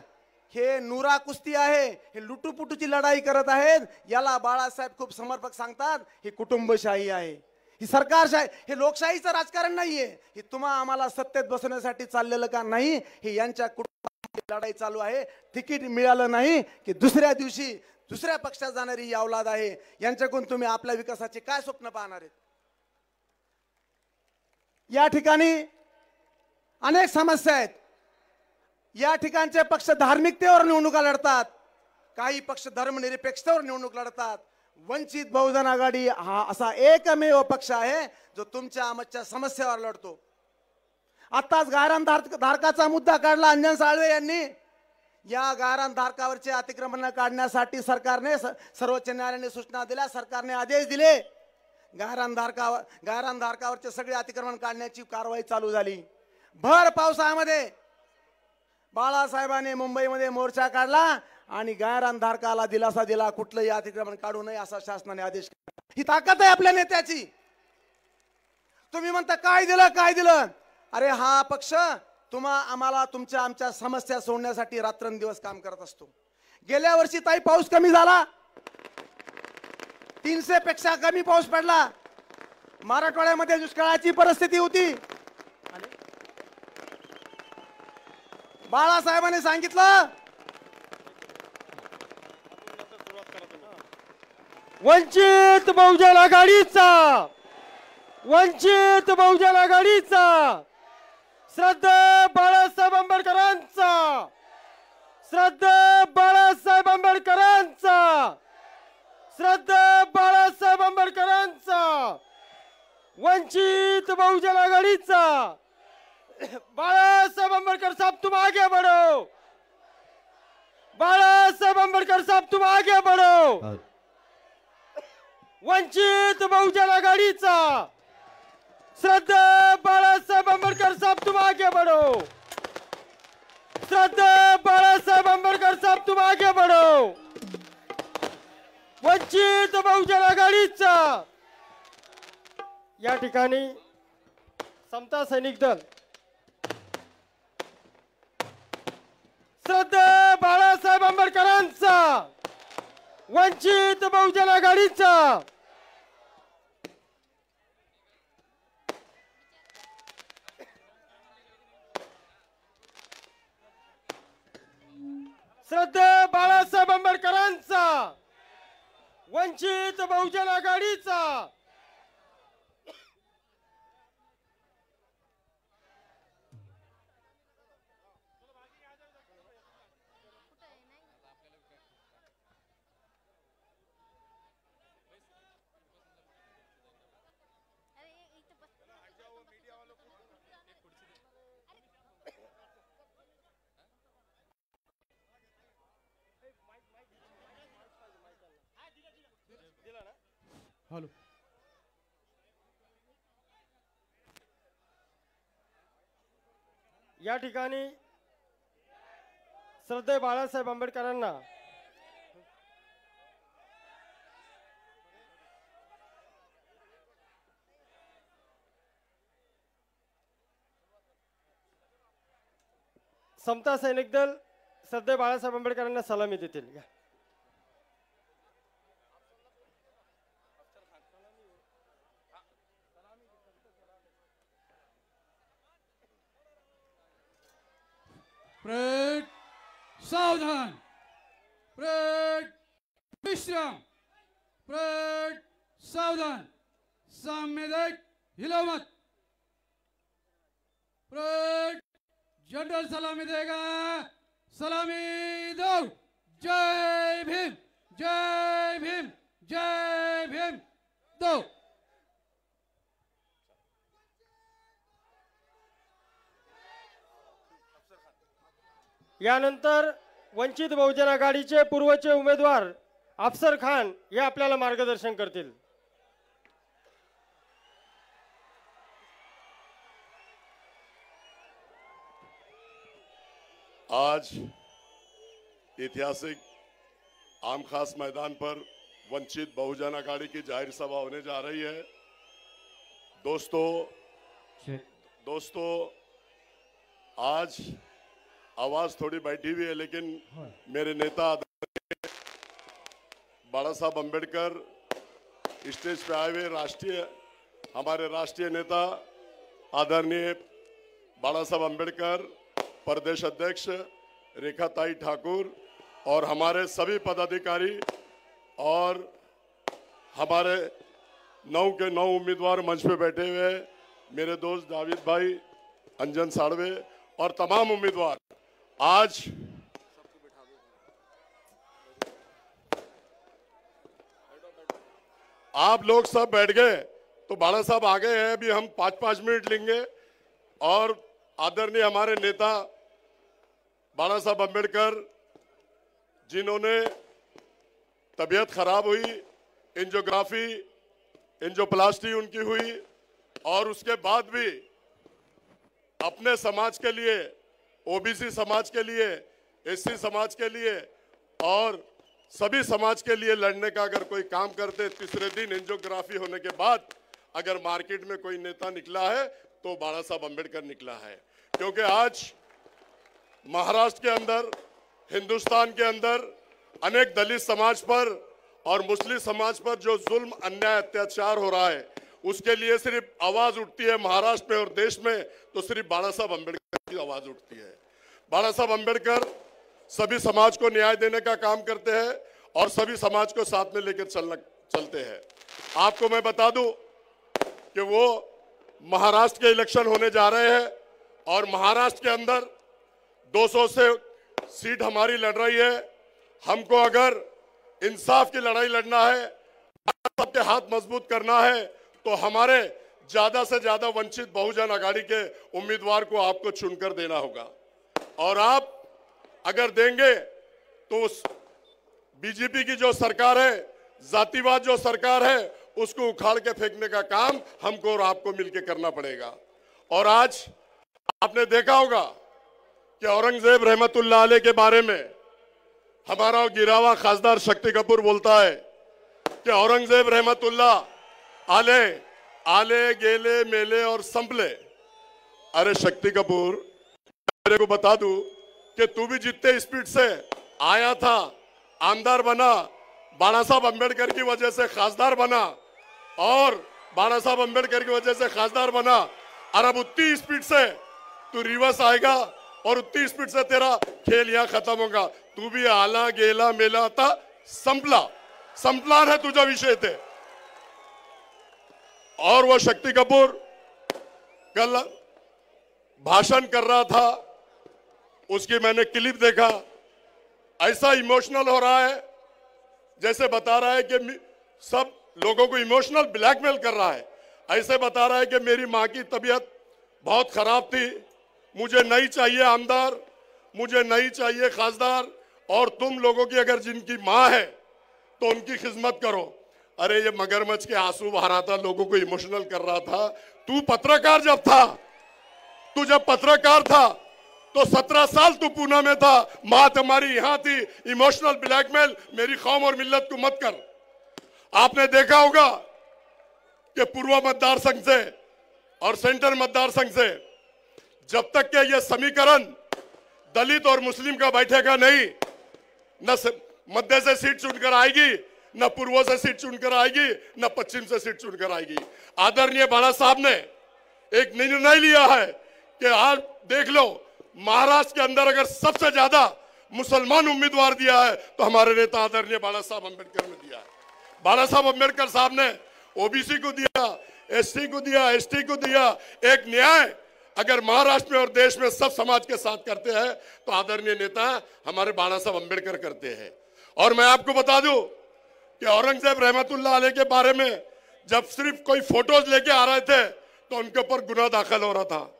Speaker 7: हे नुरा कुस्ती आहे. हे लुटूपुटूची लढाई करत आहेत. याला बाळासाहेब खूप समर्पक सांगतात ही कुटुंबशाही आहे, ही सरकारशाही. हे लोकशाहीचं राजकारण नाहीये. हे तुम्हा आम्हाला सत्तेत बसवण्यासाठी चाललेलं का नाही, हे यांच्या कुटुंबाची लढाई चालू आहे. तिकीट मिळालं नाही की दुसऱ्या दिवशी दुसऱ्या पक्षात जाणारी ही औलाद आहे. यांच्याकडून तुम्ही आपल्या विकासाचे काय स्वप्न पाहणार आहेत? या ठिकाणी अनेक समस्या आहेत. या ठिकाणचे पक्ष धार्मिकतेवर निवडणुका लढतात, काही पक्ष धर्मनिरपेक्षतेवर निवडणूक लढतात. वंचित बहुजन आघाडी हा असा एकमेव पक्ष आहे जो तुमच्या आमच्या समस्यावर लढतो. आताच गायरान धारकाचा मुद्दा काढला अंजन साळवे यांनी. या गायरान धारकावरचे अतिक्रमण काढण्यासाठी सरकारने सर्वोच्च न्यायालयाने सूचना दिल्या, सरकारने आदेश दिले. गायरान धारकावरचे सगळे अतिक्रमण काढण्याची कारवाई चालू झाली. भर पावसाळ्यामध्ये बाळासाहेबांनी मुंबईमध्ये मोर्चा काढला आणि गायरान धारकाला दिलासा दिला, कुठलंही अतिक्रमण काढू नये असा शासनाने आदेश केला. ही ताकद आहे आपल्या नेत्याची. तुम्ही म्हणता काय दिलं. अरे हा पक्ष आम्हाला तुमच्या आमच्या समस्या सोडण्यासाठी रात्रंदिवस काम करत असतो. गेल्या वर्षी ताई पाऊस कमी झाला, 300 पेक्षा कमी पाऊस पडला. मराठवाड्यामध्ये दुष्काळाची परिस्थिती होती. बाळासाहेबांनी सांगितलं
Speaker 2: वंचित बहुजन आघाडीचा श्रद्धेय बाळासाहेब आंबेडकरांचा वंचित बहुजन आघाडीचा बाळासाहेब आंबेडकर साहब तुम आगे बढ़ो. बाळासाहेब आंबेडकर साहब तुम आगे बढ़ो. वंचित बहुजन आघाडीचा श्रद्धेय बाळासाहेब आंबेडकर साहब तुम आगे बढ़ो. श्रद्धेय बाळासाहेब आंबेडकर साहब तुम आगे बढ़ो. वंचित बहुजन आघाडीचा या ठिकाणी समता सैनिक दल श्रद्धेय बाळासाहेब आंबेडकरांचा वंचित बहुजन आघाडीचा श्रद्धेय बाळासाहेब आंबेडकरांचा वंचित बहुजन आघाडीचा
Speaker 8: हॅलो.
Speaker 2: या ठिकाणी श्रद्धेय बाळासाहेब आंबेडकरांना समता सैनिक दल श्रद्धेय बाळासाहेब आंबेडकरांना सलामी देतील.
Speaker 8: परेड सावधान. परेड विश्राम. परेड सावधान. सामने हिलो मत. परेड जनरल सलामी देगा. सलामी दो. जय भीम. जय भीम. जय भीम. दो.
Speaker 2: यानंतर वंचित बहुजन आघाडीचे पूर्वचे उमेदवार अफसर खान हे आपल्याला मार्गदर्शन करतील.
Speaker 9: आज ऐतिहासिक आम खास मैदान पर वंचित बहुजन आघाड़ी की जाहिर सभा होने जा रही है. दोस्तों आज आवाज थोड़ी बैठी हुई है, लेकिन मेरे नेता बाला साहब अंबेडकर स्टेज पे आए हुए हमारे राष्ट्रीय नेता आदरणीय बाला साहब अंबेडकर, प्रदेश अध्यक्ष रेखाताई ठाकुर और हमारे सभी पदाधिकारी और हमारे 9 के 9 उम्मीदवार मंच पे बैठे हुए, मेरे दोस्त जावेद भाई, अंजन साड़वे और तमाम उम्मीदवार. आज आप लोग सब बैठ गए तो बाला साहब आ गए हैं. अभी हम 5-5 मिनट लेंगे और आदरणीय हमारे नेता बाला साहब अंबेडकर, जिन्होंने तबीयत खराब हुई, एंजियोप्लास्टी उनकी हुई और उसके बाद भी अपने समाज के लिए, ओबीसी समाज के लिए, एससी समाज के लिए और सभी समाज के लिए लड़ने का अगर कोई काम करते, तीसरे दिन एंजियोग्राफी होने के बाद अगर मार्केट में कोई नेता निकला है तो बाला साहब अंबेडकर निकला है. क्योंकि आज महाराष्ट्र के अंदर, हिंदुस्तान के अंदर अनेक दलित समाज पर और मुस्लिम समाज पर जो जुल्म, अन्याय, अत्याचार हो रहा है, उसके लिए सिर्फ आवाज उठती है महाराष्ट्र में और देश में तो सिर्फ बाला साहब अंबेडकर की आवाज उठती है. बाला साहब अंबेडकर सभी समाज को न्याय देने का काम करते हैं और सभी समाज को साथ में लेकर चलते हैं. आपको मैं बता दूं कि वो महाराष्ट्र के इलेक्शन होने जा रहे हैं और महाराष्ट्र के अंदर 200 से सीट हमारी लड़ रही है. हमको अगर इंसाफ की लड़ाई लड़ना है, सबके हाथ मजबूत करना है तो हमारे ज्यादा से ज्यादा वंचित बहुजन आघाड़ी के उम्मीदवार को आपको चुनकर देना होगा. और आप अगर देंगे तो उस बीजेपी की जो सरकार है, जातिवाद जो सरकार है, उसको उखाड़ के फेंकने का काम हमको और आपको मिलकर करना पड़ेगा. और आज आपने देखा होगा कि औरंगजेब रहमतुल्लाह अलैह के बारे में हमारा गिरावा खासदार शक्ति कपूर बोलता है कि औरंगजेब रहमतुल्लाह अलैह आले गेले मेले और संपले. अरे शक्ति कपूर, मेरे को बता दूं कि तू भी जितने स्पीड से आया था, आमदार बना, बाला साहब अंबेडकर की वजह से खासदार बना और बाला साहब अंबेडकर की वजह से खासदार बना, और अब उतनी स्पीड से तू रिवर्स आएगा और उतनी स्पीड से तेरा खेल यहाँ खत्म होगा. तू भी आला गेला मेला था, संपलान है तुझा विषय थे. और वो शक्ति कपूर कल भाषण कर रहा था, उसकी मैंने क्लिप देखा. ऐसा इमोशनल हो रहा है जैसे बता रहा है कि सब लोगों को इमोशनल ब्लैकमेल कर रहा है. ऐसे बता रहा है कि मेरी माँ की तबीयत बहुत खराब थी, मुझे नहीं चाहिए आमदार, मुझे नहीं चाहिए खासदार, और तुम लोगों की अगर जिनकी माँ है तो उनकी खिदमत करो. अरे ये मगरमच्छ के आंसू बहा रहा था, लोगों को इमोशनल कर रहा था. तू पत्रकार जब था, तू जब पत्रकार था तो 17 साल तू पूना में था, माँ तुम्हारी यहां थी. इमोशनल ब्लैकमेल मेरी कौम और मिल्लत को मत कर. आपने देखा होगा कि पूर्व मतदार संघ से और सेंट्रल मतदार संघ से जब तक के ये समीकरण दलित और मुस्लिम का बैठेगा नहीं, न मध्य से सीट चुनकर आएगी, न पूर्व से सीट चुनकर आएगी, न पश्चिम से सीट चुनकर आएगी. आदरणीय बाला साहब ने एक निर्णय लिया है कि आज देख लो, महाराष्ट्र के अंदर अगर सबसे ज्यादा मुसलमान उम्मीदवार दिया है तो हमारे नेता आदरणीय बाला साहब अंबेडकर ने दिया है. बाला साहब अंबेडकर साहब ने ओबीसी को दिया, एसटी को दिया, एसटी को दिया. एक न्याय अगर महाराष्ट्र में और देश में सब समाज के साथ करते हैं तो आदरणीय नेता हमारे बाला साहब अंबेडकर करते हैं. और मैं आपको बता दूं कि औरंगजेब रहमतुल्लाह अलैह के बारे में जब सिर्फ कोई फोटोज लेके आ रहे थे तो उनके ऊपर गुनाह दाखिल हो रहा था.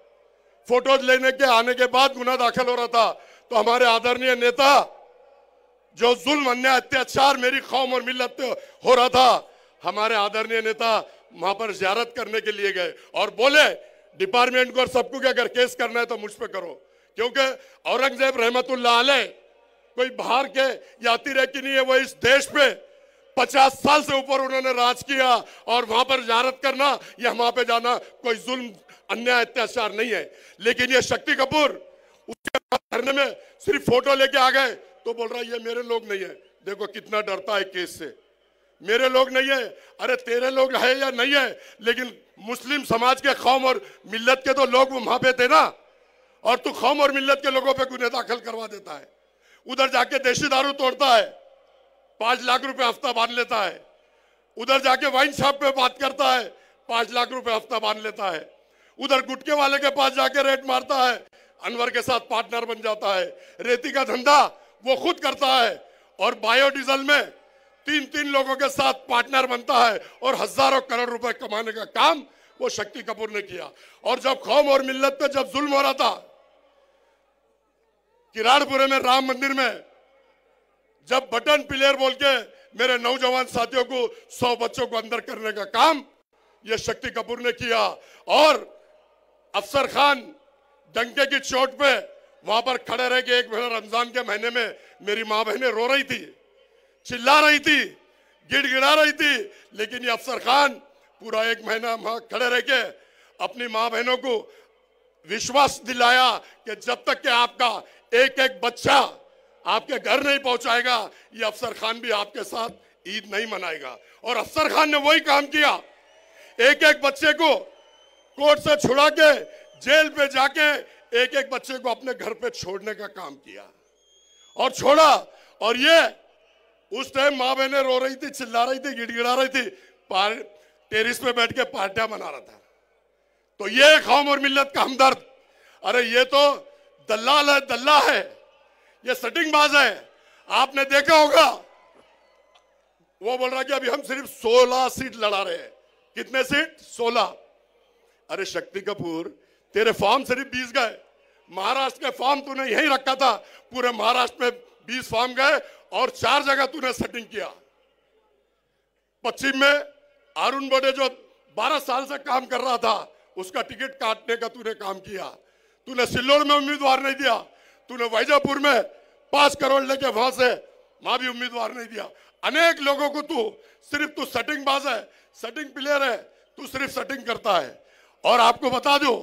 Speaker 9: फोटोज लेने के आने के बाद गुनाह दाखिल हो रहा था. तो हमारे आदरणीय नेता जो जुल्म अन्याय अत्याचार मेरी कौम और मिल्लत पे हो रहा था, हमारे आदरणीय नेता वहां पर जियारत करने के लिए गए और बोले डिपार्टमेंट को और सबको कि अगर केस करना है तो मुझ पे करो, क्योंकि औरंगजेब रहमतुल्लाह अलैह कोई बाहर के या अतिरेकी नहीं है, वो इस देश पे 50 साल से ऊपर उन्होंने राज किया और वहां पर जियारत करना या वहां पे जाना कोई जुल्म अन्याय अत्याचार नहीं है। लेकिन ये शक्ति कपूर उसके धरने में सिर्फ फोटो लेके आ गए तो बोल रहा है ये मेरे लोग नहीं है। देखो कितना डरता है केस से, मेरे लोग नहीं है। अरे तेरे लोग है या नहीं है, लेकिन मुस्लिम समाज के कौम और मिल्लत के तो लोग वहां पे थे ना, और तू कौम और मिल्लत के लोगों पे गुनाह दाखिल करवा देता है। उधर जाके देशी दारू तोड़ता है, 5 लाख रुपए हफ्ता बांध लेता है। उधर जाके वाइन शॉप पे बात करता है, 5 लाख रुपए हफ्ता बांध लेता है। उधर गुटके वाले के पास जाके रेट मारता है, अनवर के साथ पार्टनर बन जाता है। रेती का धंधा वो खुद करता है और बायोडीजल में 3-3 लोगों के साथ पार्टनर बनता है और हजारों करोड़ रुपए कमाने का काम वो शक्ति कपूर ने किया। और जब कौम और मिल्लत पे जब जुल्म हो रहा था, किराड़पुरे में राम मंदिर में जब बटन प्लेयर बोल के मेरे नौजवान साथियों को 100 बच्चों को अंदर करने का काम ये शक्ति कपूर ने किया। और अफसर खान डंके की चोट पे वहां पर खड़े रह के एक महीना रमजान के महीने में मेरी माँ बहनें रो रही थी, चिल्ला रही थी, गिड़गिड़ा रही थी, लेकिन ये अफसर खान पूरा 1 महीना वहां खड़े रह के अपनी माँ बहनों को विश्वास दिलाया कि जब तक कि आपका एक बच्चा आपके घर नहीं पहुंचाएगा, ये अफसर खान भी आपके साथ ईद नहीं मनाएगा। और अफसर खान ने वही काम किया, एक बच्चे को कोर्ट से छुड़ा के जेल पे जाके एक बच्चे को अपने घर पे छोड़ने का काम किया और छोड़ा। और ये उस टाइम माँ बहनें रो रही थी, चिल्ला रही थी, गिड़गिड़ा रही थी, टेरिस पे बैठ के पार्टियां मना रहा था। तो ये कौम और मिल्लत का हमदर्द, अरे ये तो दलाल है, दल्ला है, ये सटिंगबाज है। आपने देखा होगा वो बोल रहा कि अभी हम सिर्फ 16 सीट लड़ा रहे हैं। कितने सीट? 16। अरे शक्ति कपूर, तेरे फॉर्म सिर्फ 20 गए। महाराष्ट्र के फॉर्म तूने यही रखा था, पूरे महाराष्ट्र में 20 फॉर्म गए और 4 जगह तूने सेटिंग किया। पश्चिम में अरुण बड़े जो 12 साल से काम कर रहा था, उसका टिकट काटने का तूने काम किया। तूने सिल्लोड़ में उम्मीदवार नहीं दिया, तूने वैजापुर में 5 करोड़ लेके वहां से वहां भी उम्मीदवार नहीं दिया। अनेक लोगों को तू सेटिंग बाज है, सेटिंग प्लेयर है, तू सिर्फ सेटिंग करता है। और आपको बता दो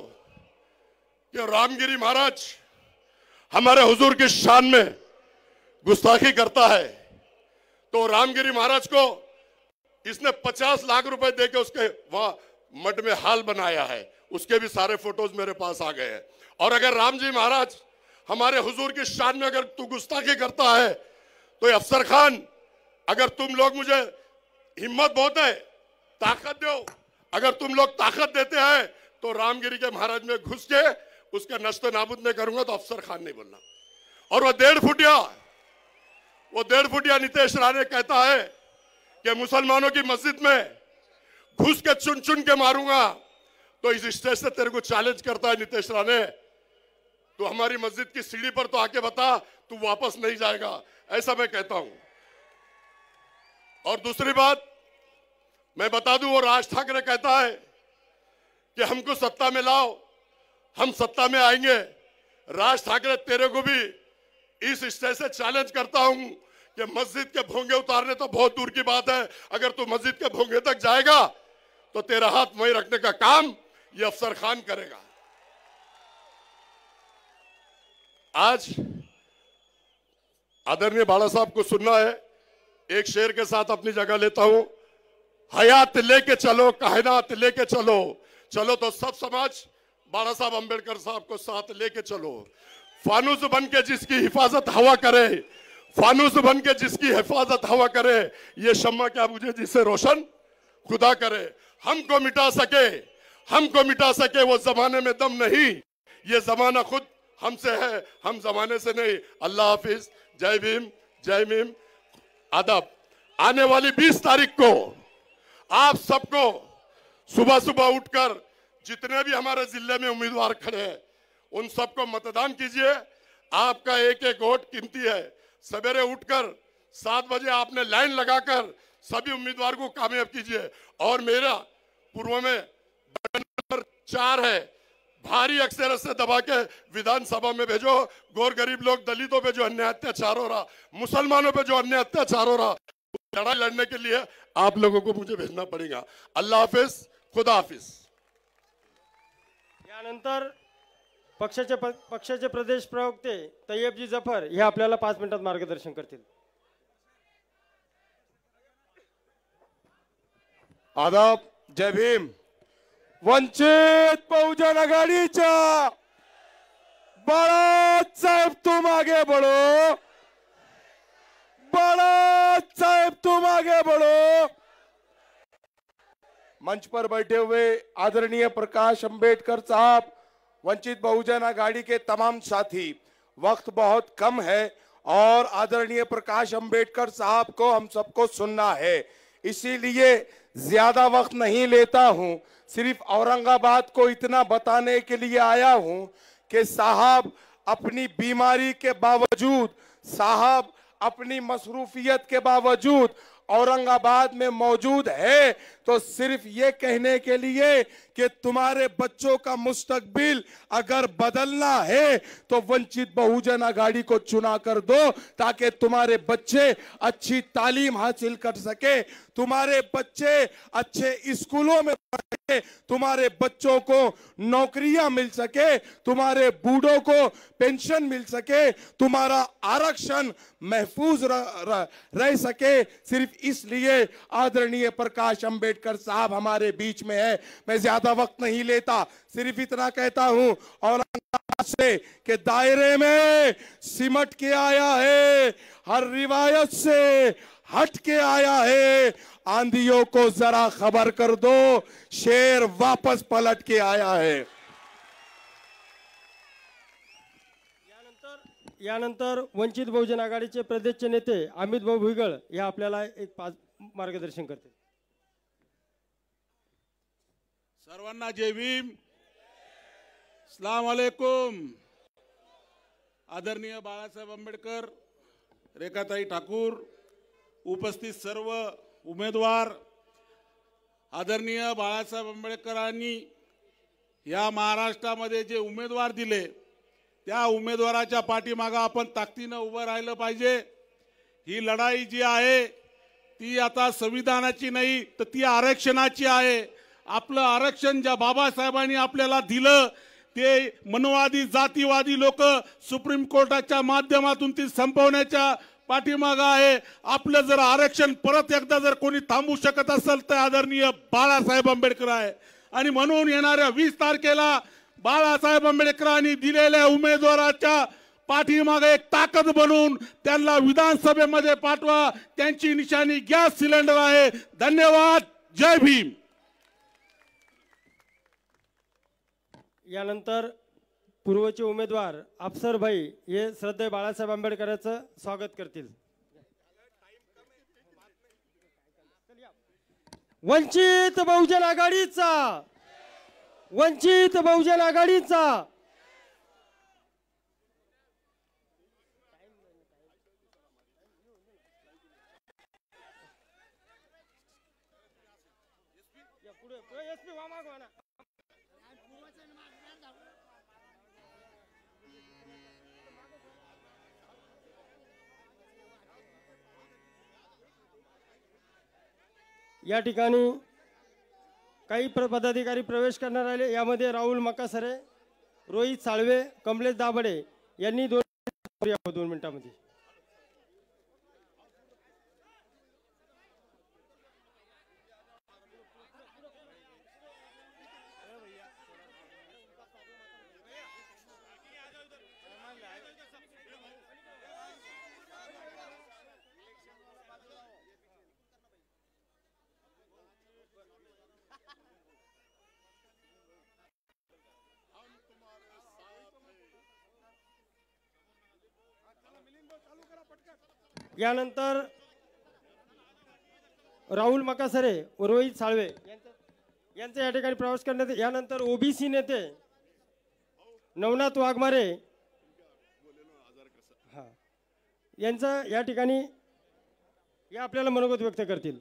Speaker 9: कि रामगिरी महाराज हमारे हुजूर की शान में गुस्ताखी करता है, तो रामगिरी महाराज को इसने 50 लाख रुपए देके उसके वहां मठ में हाल बनाया है। उसके भी सारे फोटोज मेरे पास आ गए हैं। और अगर राम जी महाराज हमारे हुजूर की शान में अगर तू गुस्ताखी करता है, तो अफसर खान, अगर तुम लोग मुझे हिम्मत बहुत है, ताकत दो। अगर तुम लोग ताकत देते हैं तो रामगिरी के महाराज में घुस के उसका नष्ट नाबूद नहीं करूंगा, तो अफसर खान नहीं बोलना। और वो 1.5 फुटिया नीतीश राणे कहता है कि मुसलमानों की मस्जिद में घुस के चुन चुन के मारूंगा। तो इस स्टेज से तेरे को चैलेंज करता है नीतीश राणे, तो हमारी मस्जिद की सीढ़ी पर तो आके बता, तू वापस नहीं जाएगा, ऐसा मैं कहता हूं। और दूसरी बात मैं बता दूं, वो राज ठाकरे कहता है कि हमको सत्ता में लाओ, हम सत्ता में आएंगे। राज ठाकरे, तेरे को भी इस स्टेज से चैलेंज करता हूं कि मस्जिद के भोंगे उतारने तो बहुत दूर की बात है, अगर तू मस्जिद के भोंगे तक जाएगा तो तेरा हाथ वहीं रखने का काम ये अफसर खान करेगा। आज आदरणीय बाला साहब को सुनना है, एक शेर के साथ अपनी जगह लेता हूं। हयात लेके चलो, कायनात लेके चलो, चलो तो सब समाज बाला साहब अंबेडकर साहब को साथ लेके चलो। फानूस बन के जिसकी हिफाजत हवा करे, फानूस बन के जिसकी हिफाजत हवा करे, ये शम्मा क्या मुझे जिसे रोशन खुदा करे। हमको मिटा सके वो जमाने में दम नहीं, ये जमाना खुद हमसे है, हम जमाने से नहीं। अल्लाह हाफिज, जय भीम, जय भीम, आदाब। आने वाली 20 तारीख को आप सबको सुबह सुबह उठकर जितने भी हमारे जिले में उम्मीदवार खड़े हैं उन सबको मतदान कीजिए। आपका एक एक वोट कीमती है। सवेरे उठकर 7 बजे आपने लाइन लगाकर सभी उम्मीदवार को कामयाब कीजिए। और मेरा पूर्व में नंबर 4 है, भारी अक्षर से दबा के विधानसभा में भेजो। गौर गरीब लोग, दलितों पे जो अन्याय अत्याचार हो रहा, मुसलमानों पे जो अन्याय अत्याचार हो रहा, लड़ाई लड़ने के लिए आप लोगों को मुझे भेजना पड़ेगा। अल्लाह हाफिज, खुदा हाफिज।
Speaker 2: यानंतर पक्षाचे प्रदेश प्रवक्ते तय्यबजी जफर हे आपल्याला 5 मिनिटात मार्गदर्शन करतील।
Speaker 10: आदाब, जय भीम। वंचित बहुजन आघाडीच्या बाळासाहेब तुम आगे बढ़ो, बाळासाहेब तुम आगे बढ़ो। मंच पर बैठे हुए आदरणीय प्रकाश अंबेडकर साहब, वंचित बहुजन आघाड़ी के तमाम साथी, वक्त बहुत कम है और आदरणीय प्रकाश अंबेडकर साहब को हम सबको सुनना है, इसीलिए ज्यादा वक्त नहीं लेता हूं। सिर्फ औरंगाबाद को इतना बताने के लिए आया हूं कि साहब अपनी बीमारी के बावजूद, साहब अपनी मसरूफियत के बावजूद औरंगाबाद में मौजूद है, तो सिर्फ ये कहने के लिए कि तुम्हारे बच्चों का मुस्तकबिल अगर बदलना है तो वंचित बहुजन आघाड़ी को चुना कर दो, ताकि तुम्हारे बच्चे अच्छी तालीम हासिल कर सके, तुम्हारे बच्चे अच्छे स्कूलों में पढ़ सके, तुम्हारे बच्चों को नौकरियां मिल सके, तुम्हारे बूढ़ों को पेंशन मिल सके, तुम्हारा आरक्षण महफूज रह सके। सिर्फ इसलिए आदरणीय प्रकाश अंबेडकर साहब हमारे बीच में है। मैं ज्यादा वक्त नहीं लेता, सिर्फ इतना कहता हूं औरंगाबाद से के दायरे में सिमट के आया है, हर रिवायत से हट के आया है। आंधियों को जरा खबर कर दो, शेर वापस पलट के आया है।
Speaker 2: यानंतर वंचित बहुजन आघाडीचे प्रदेशचे नेते अमित भाऊ भुईगळ हे आपल्याला एक 5 मार्गदर्शन करतील।
Speaker 11: सर्वांना जय भीम, अस्सलाम वालेकुम। आदरणीय बाळासाहेब आंबेडकर, रेखाताई ठाकूर, उपस्थित सर्व उमेदवार, आदरणीय बाळासाहेब आंबेडकरांनी या महाराष्ट्रामध्ये जे उमेदवार दिले त्या उमेदवाराच्या पाठीमागे आपण ताकदीने उभं राहिलं पाहिजे। ही लढाई जी आहे ती आता संविधानाची नाही तर ती आरक्षणाची आहे। आपलं आरक्षण ज्या बाबासाहेबांनी आपल्याला दिलं ते मनवादी जातीवादी लोक सुप्रीम कोर्टाच्या माध्यमातून ती संपवण्याच्या पाठीमागे आहे। आपलं जर आरक्षण परत एकदा जर कोणी थांबवू शकत असेल तर आदरणीय बाळासाहेब आंबेडकर आहे। आणि म्हणून येणाऱ्या 20 तारखेला बाळासाहेब आंबेडकरांनी दिलेल्या उमेदवाराच्या पाठीमागे एक ताकद बनवून त्यांना विधानसभेमध्ये पाठवा। त्यांची निशाणी गॅस सिलेंडर आहे। धन्यवाद, जय भीम।
Speaker 2: यानंतर पूर्वचे उमेदवार अफसर भाई हे श्रद्धेय बाळासाहेब आंबेडकरांचं स्वागत करतील। वंचित बहुजन आघाडीचा, वंचित बहुजन आघाडीचा। या ठिकाणी काही पदाधिकारी प्रवेश करणार आले, यामध्ये राहुल मकासरे, रोहित साळवे, कमलेश दाभडे यांनी 2 मिनिटांमध्ये। यानंतर राहुल मकासरे व रोहित साळवे यांचा या ठिकाणी प्रवेश करण्यात। यानंतर ओबीसी नेते नवनाथ वाघमारे यांचं या ठिकाणी या आपल्याला मनोगत व्यक्त करतील.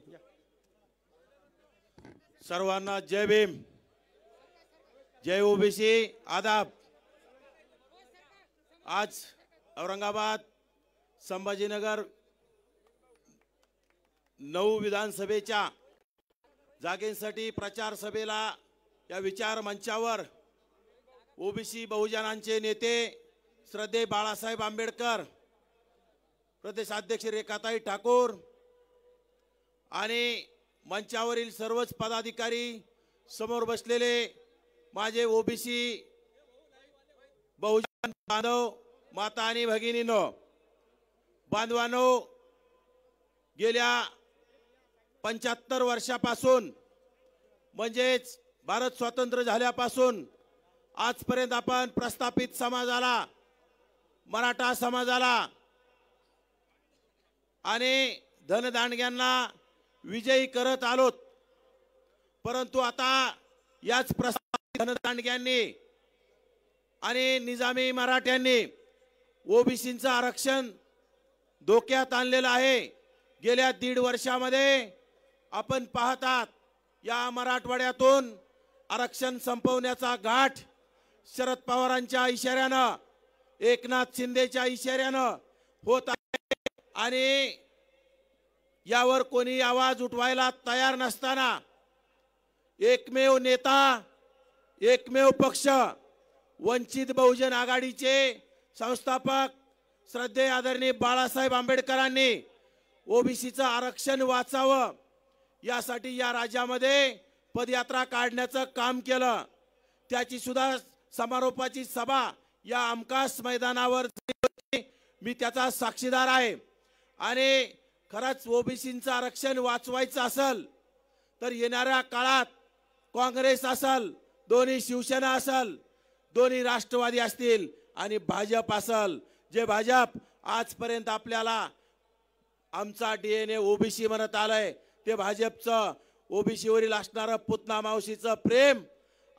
Speaker 12: सर्वांना जय भीम, जय ओबीसी, आदाब. आज औरंगाबाद संभाजीनगर 9 विधानसभेच्या जागेसाठी प्रचार सभेला या विचार मंचावर ओबीसी बहुजनांचे नेते श्रद्धेय बाळासाहेब आंबेडकर, प्रदेशाध्यक्ष रेखाताई ठाकूर आणि मंचावरील सर्वच पदाधिकारी, समोर बसलेले माझे ओबीसी बहुजन बांधव, माता आणि भगिनींनो, बांधवांनो, गेल्या 75 वर्षापासून म्हणजेच भारत स्वतंत्र झाल्यापासून आजपर्यंत आपण प्रस्थापित समाजाला, मराठा समाजाला आणि धनदांडग्यांना विजयी करत आलोत. परंतु आता याच प्रस्थापित धनदांडग्यांनी आणि निजामी मराठ्यांनी ओबीसींचं आरक्षण धोक्यात आणलेलं आहे. गेल्या 1.5 वर्षामध्ये आपण पाहतात या मराठवाड्यातून आरक्षण संपवण्याचा घाट शरद पवारांच्या इशाऱ्यानं, एकनाथ शिंदेच्या इशाऱ्यानं होत आहे आणि यावर कोणी आवाज उठवायला तयार नसताना एकमेव नेता, एकमेव पक्ष, वंचित बहुजन आघाडीचे संस्थापक श्रद्धेय आदरणीय बाळासाहेब आंबेडकरांनी ओबीसीचं आरक्षण वाचावं यासाठी या राज्यामध्ये पदयात्रा काढण्याचं काम केलं. त्याची सुद्धा समारोपाची सभा या आमकास मैदानावर झाली. मी त्याचा साक्षीदार आहे. आणि खरंच ओबीसींचं आरक्षण वाचवायचं असेल तर येणाऱ्या काळात काँग्रेस असेल, दोन्ही शिवसेना असेल, दोन्ही राष्ट्रवादी असतील आणि भाजप असेल, जे भाजप आजपर्यंत आपल्याला आमचा DNA ओबीसी म्हणत आलंय, ते भाजपचं ओबीसीवरील असणारं पुतना मावशीचं प्रेम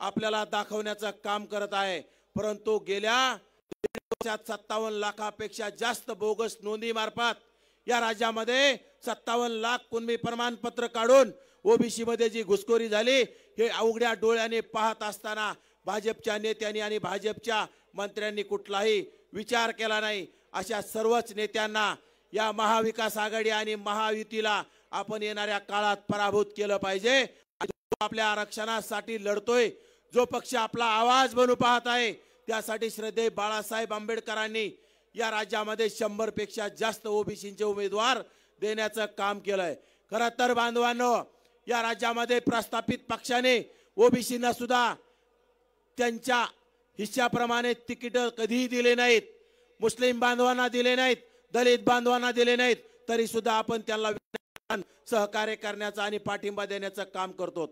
Speaker 12: आपल्याला दाखवण्याचं काम करत आहे. परंतु गेल्या 1.5 वर्षात 57 लाखापेक्षा जास्त बोगस नोंदी मार्फत या राज्यामध्ये 57 लाख कुणबी प्रमाणपत्र काढून ओबीसी मध्ये जी घुसखोरी झाली हे अवघड्या डोळ्याने पाहत असताना भाजपच्या नेत्यांनी आणि भाजपच्या मंत्र्यांनी कुठलाही विचार केला नाही. अशा सर्वच नेत्यांना या महाविकास आघाडी आणि महायुतीला आपण येणाऱ्या काळात पराभूत केलं पाहिजे. आपल्या आरक्षणासाठी लढतोय, जो पक्ष आपला आवाज बनू पाहत आहे, त्यासाठी श्रद्धेय बाळासाहेब आंबेडकरांनी या राज्यामध्ये 100 पेक्षा जास्त ओबीसींचे उमेदवार देण्याचं काम केलंय. खरं तर बांधवांनो, या राज्यामध्ये प्रस्थापित पक्षाने ओबीसींना सुद्धा त्यांच्या हिश्श्याप्रमाणे तिकीट कधीही दिले नाहीत. मुस्लिम बांधवांना दिले नाहीत, दलित बांधवांना दिले नाहीत, तरी सुद्धा आपण त्यांना सहकार्य करण्याचा आणि पाठिंबा देण्याचं काम करतो.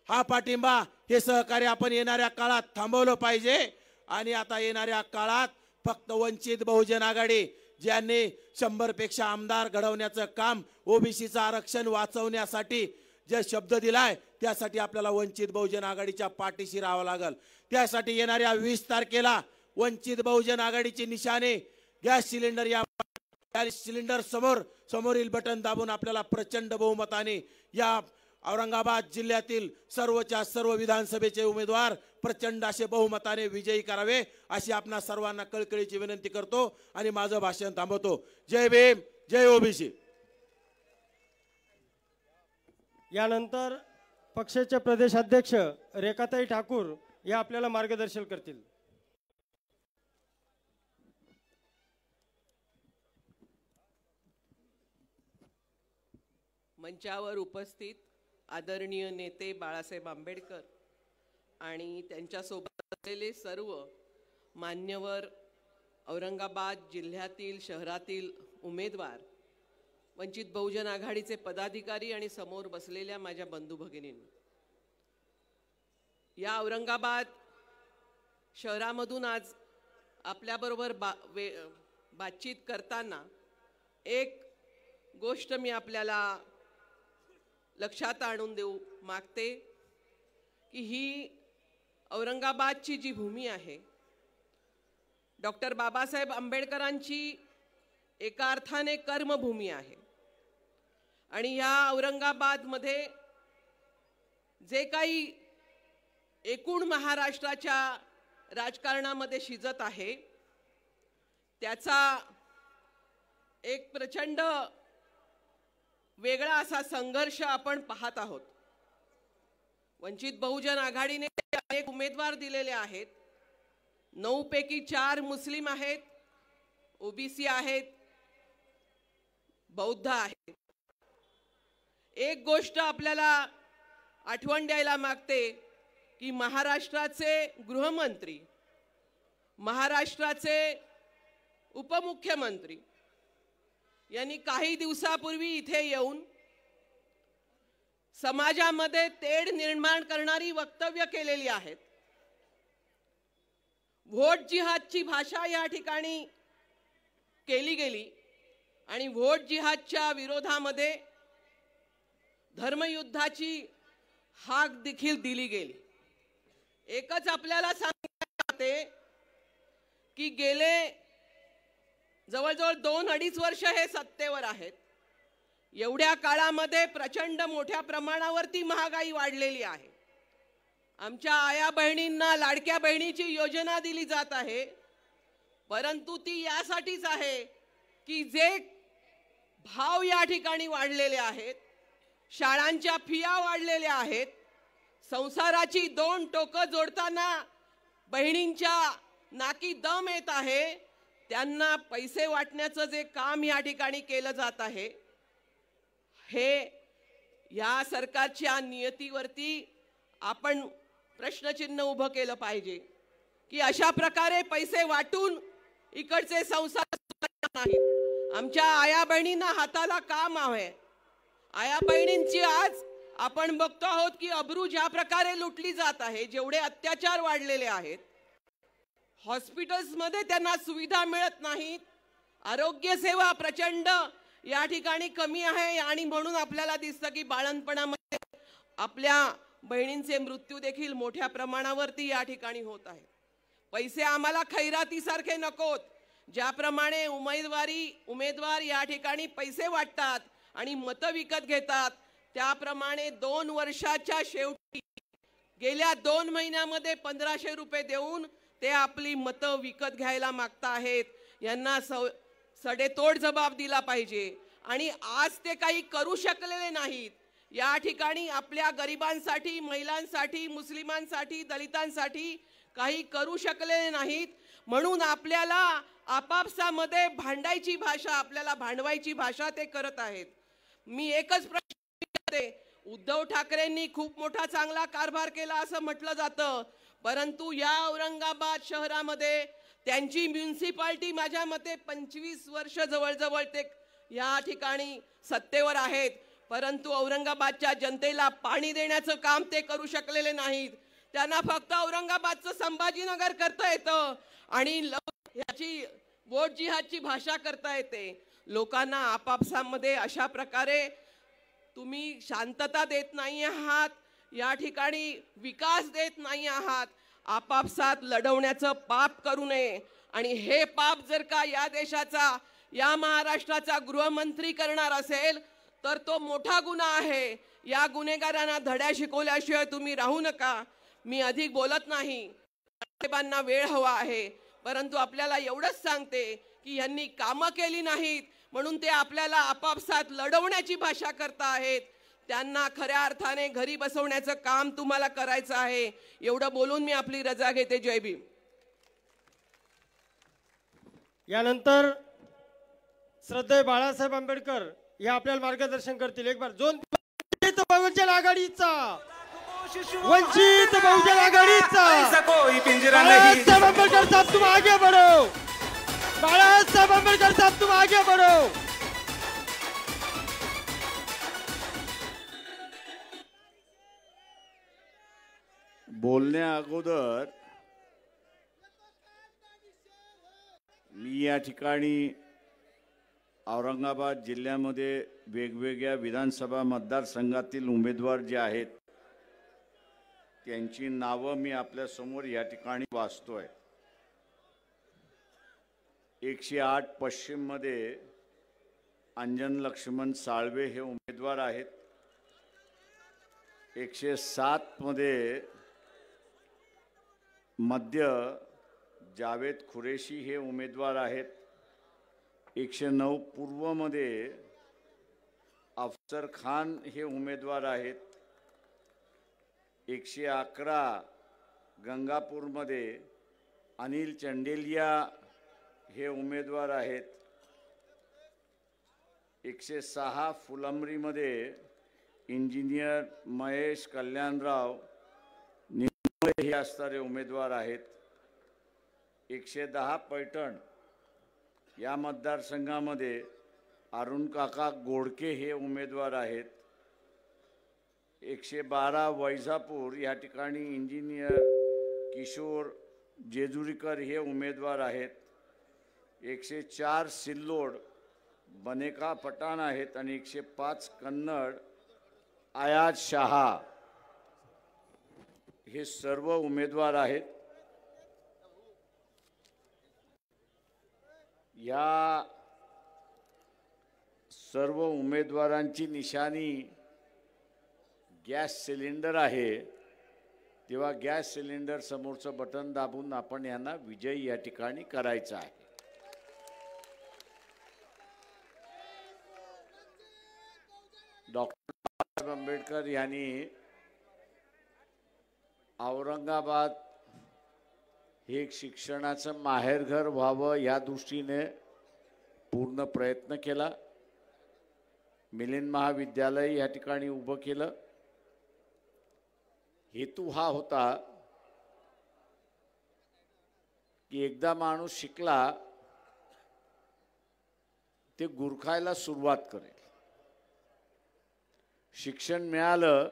Speaker 12: हा पाठिंबा, हे सहकार्य आपण येणाऱ्या काळात थांबवलं पाहिजे. आणि आता येणाऱ्या काळात फक्त वंचित बहुजन आघाडी, ज्यांनी 100 पेक्षा आमदार घडवण्याचं काम, ओबीसीचं आरक्षण वाचवण्यासाठी जे शब्द दिलाय, त्यासाठी आपल्याला वंचित बहुजन आघाडीच्या पाठीशी राहावं लागेल. त्यासाठी येणाऱ्या 20 तारखेला वंचित बहुजन आघाडीची निशाणे गॅस सिलेंडर, या सिलेंडर समोरील बटन दाबून आपल्याला प्रचंड बहुमताने या औरंगाबाद जिल्ह्यातील सर्वच्या सर्व विधानसभेचे उमेदवार प्रचंड असे बहुमताने विजयी करावे, अशी आपणा सर्वांना कळकळीची विनंती करतो आणि माझं भाषण थांबवतो. जय भीम, जय ओबीसी.
Speaker 2: यानंतर पक्षाचे प्रदेशाध्यक्ष रेखाताई ठाकूर या आपल्याला मार्गदर्शन करतील.
Speaker 13: मंचावर उपस्थित आदरणीय नेते बाळासाहेब आंबेडकर आणि त्यांच्यासोबत असलेले सर्व मान्यवर, औरंगाबाद जिल्ह्यातील शहरातील उमेदवार, वंचित बहुजन आघाडीचे पदाधिकारी आणि समोर बसलेल्या माझ्या बंधू भगिनींनो, या औरंगाबाद शहरामधून आज आपल्याबरोबर बातचीत करताना एक गोष्ट मी आपल्याला लक्षात आणून देऊ मागते की ही औरंगाबादची जी भूमी आहे, डॉक्टर बाबासाहेब आंबेडकरांची एका अर्थाने कर्मभूमी आहे आणि या औरंगाबादमध्ये जे काही एकूण महाराष्ट्राच्या राजकारणामध्ये शिजत आहे त्याचा एक प्रचंड वेगळा असा संघर्ष आपण पाहत आहोत. वंचित बहुजन आघाडीने अनेक उमेदवार दिलेले आहेत. 9 पैकी 4 मुस्लिम आहेत, ओबीसी आहेत, बौद्ध आहेत. एक गोष्ट आपल्याला आठवण द्यायला मागते की महाराष्ट्राचे गृहमंत्री, महाराष्ट्राचे उपमुख्यमंत्री यांनी काही दिवसापूर्वी इथे येऊन समाजामध्ये तेढ निर्माण करणारी वक्तव्य केलेली आहेत. व्होट जिहादची भाषा या ठिकाणी केली गेली आणि व्होट जिहादच्या विरोधामध्ये धर्मयुद्धाची हाक देखील दिली गेली. एकच आपल्याला सांगते की गेले जवळजवळ 2-2.5 वर्ष हे सत्तेवर आहेत. एवढ्या काळामध्ये प्रचंड मोठ्या प्रमाणावरती महागाई वाढलेली आहे. आमच्या आया बहिणींना लाडक्या बहिणीची योजना दिली जात आहे, परंतु ती यासाठीच आहे की जे भाव या ठिकाणी वाढलेले आहेत, शाळांच्या फिया वाढलेल्या आहेत, संसाराची 2 टोकं जोडताना बहिणींच्या नाकी दम येत आहे, त्यांना पैसे वाटण्याचं जे काम या ठिकाणी केलं जात आहे हे या सरकारच्या नियतीवरती आपण प्रश्नचिन्ह उभं केलं पाहिजे की अशा प्रकारे पैसे वाटून इकडचे संसार नाहीत. आमच्या आया बहिणींना हाताला काम आहे. आया बहिणींची आज आपण बघतो आहोत की अब्रू ज्या प्रकारे लुटली जात आहे, जेवढे अत्याचार वाढलेले आहेत, हॉस्पिटल्समध्ये त्यांना सुविधा मिळत नाहीत, आरोग्य सेवा प्रचंड या ठिकाणी कमी आहे आणि म्हणून आपल्याला दिसतं की बाळंतपणामध्ये आपल्या बहिणींचे मृत्यू देखील मोठ्या प्रमाणावरती या ठिकाणी होत आहे. पैसे आम्हाला खैरातीसारखे नकोत. ज्याप्रमाणे उमेदवार या ठिकाणी पैसे वाटतात आणि मतं विकत घेतात, त्याप्रमाणे 2 वर्षाच्या शेवटी गेल्या 2 महिन्यामध्ये 1500 रुपये देऊन ते आपली मतं विकत घ्यायला मागता आहेत. यांना सडेतोड जबाब दिला पाहिजे आणि आज ते काही करू शकलेले नाहीत. या ठिकाणी आपल्या गरिबांसाठी, महिलांसाठी, मुस्लिमांसाठी, दलितांसाठी काही करू शकलेले नाहीत. म्हणून आपल्याला आपापसामध्ये भांडायची भाषा, आपल्याला भांडवायची भाषा ते करत आहेत. मी एकच प्रश्न विचारते, उद्धव ठाकरेंनी खूप मोठा चांगला कारभार केला असं म्हटलं जातं, परंतु या औरंगाबाद शहरामध्ये त्यांची म्युन्सिपाल्टी माझ्या मते 25 वर्ष जवळजवळ ते या ठिकाणी सत्तेवर आहेत, परंतु औरंगाबादच्या जनतेला पाणी देण्याचं काम ते करू शकलेले नाहीत. त्यांना फक्त औरंगाबादचं संभाजीनगर करता येतं आणि याची वोट जिहादची भाषा करता येते. लोकांना आपापसामध्ये अशा प्रकारे तुम्ही शांतता देत नाही आहात, या ठिकाणी विकास देत नाही आहात. आपापसात लढवण्याचं पाप करू नये आणि हे पाप जर का या देशाचा, या महाराष्ट्राचा गृहमंत्री करणार असेल तर तो मोठा गुन्हा आहे. या गुन्हेगारांना धड्या शिकवल्याशिवाय तुम्ही राहू नका. मी अधिक बोलत नाही, साहेबांना वेळ हवा आहे, परंतु आपल्याला एवढंच सांगते की यांनी कामं केली नाहीत म्हणून ते आपल्याला आपापसात लढवण्याची भाषा करता आहेत. त्यांना खऱ्या अर्थाने घरी बसवण्याचं काम तुम्हाला करायचं आहे. एवढं बोलून मी आपली रजा घेते. जय भीम.
Speaker 2: यानंतर श्रद्धेय बाळासाहेब आंबेडकर हे आपल्याला मार्गदर्शन करतील. एक बार जोन बहुजन आघाडीचा, वंचित बहुजन आघाडीचा बाळासाहेब आंबेडकर साहब तुम आगे बढ़ो. बाळासाहेब आंबेडकर साहब तुम आगे बढ़ो.
Speaker 14: बोलण्या अगोदर मी या ठिकाणी औरंगाबाद जिल्ह्यामध्ये वेगवेगळ्या विधानसभा मतदारसंघातील उमेदवार जे आहेत त्यांची नावं मी आपल्या समोर या ठिकाणी वाचतोय. 108 पश्चिम मध्ये अंजन लक्ष्मण साळवे हे उमेदवार आहेत. 107 मध्ये मध्य जावेद खुरेशी हे उमेदवार आहेत. 109 पूर्व मध्ये अफसर खान हे उमेदवार आहेत. 111 गंगापूर मध्ये अनिल चंडेलिया हे उमेदवार आहेत. 106 फुलंब्री मध्ये इंजिनियर महेश कल्याणराव निंबळे हे असणारे उमेदवार आहेत. 110 पैठण या मतदारसंघामध्ये अरुण काका गोडके हे उमेदवार आहेत. 112 वैजापूर या ठिकाणी इंजिनियर किशोर जेजुरीकर हे उमेदवार आहेत. 104 सिल्लोड बनेका पठाण आहेत आणि 105 कन्नड आयाज शहा हे सर्व उमेदवार आहेत. या सर्व उमेदवारांची निशाणी गॅस सिलेंडर आहे. तेव्हा गॅस सिलेंडर समोरचं बटन दाबून आपण यांना विजयी या ठिकाणी करायचं आहे. डॉक्टर बाबासाहेब आंबेडकर यांनी औरंगाबाद हे एक शिक्षणाचं माहेरघर व्हावं या दृष्टीने पूर्ण प्रयत्न केला. मिलिंद महाविद्यालय या ठिकाणी उभं केलं. हेतू हा होता की एकदा माणूस शिकला ते गुरखायला सुरुवात करेल. शिक्षण मिळालं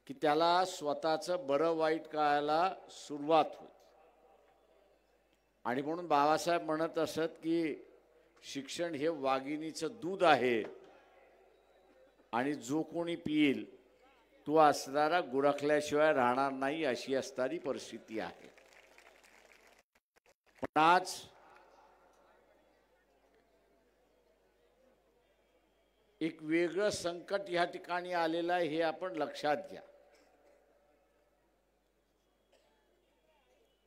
Speaker 14: की त्याला स्वतःचं बरं वाईट कळायला सुरुवात होईल. आणि म्हणून बाबासाहेब म्हणत असत की शिक्षण हे वाघिणीचं दूध आहे आणि जो कोणी पिईल तो असणारा गुरखल्याशिवाय राहणार नाही अशी असणारी परिस्थिती आहे. पण आज एक वेगळं संकट या ठिकाणी आलेलं आहे हे आपण लक्षात घ्या.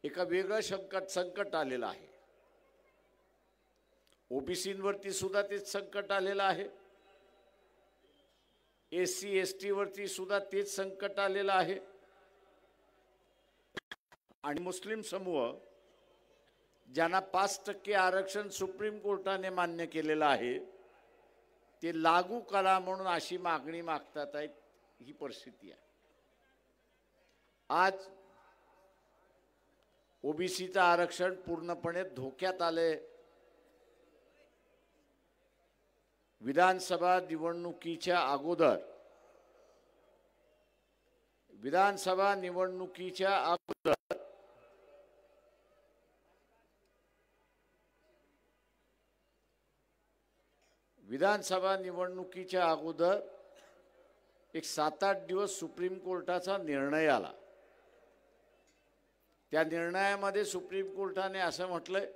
Speaker 14: एका वेगळं संकट आलेलं आहे. ओबीसीवरती सुद्धा तेच संकट आलेलं आहे. एससी एसटी वरती सुद्धा तेच संकट आलेलं आहे. आणि मुस्लिम समूह ज्यांना 5% आरक्षण सुप्रीम कोर्टाने मान्य केलेलं आहे ते लागू करा म्हणून अशी मागणी मागतात आहेत. ही परिस्थिती आहे. आज ओबीसीचं आरक्षण पूर्णपणे धोक्यात आले. विधानसभा निवडणुकीच्या अगोदर विधानसभा निवडणुकीच्या अगोदर एक 7-8 दिवस सुप्रीम कोर्टाचा निर्णय आला. त्या निर्णयामध्ये सुप्रीम कोर्टाने असं म्हटलंय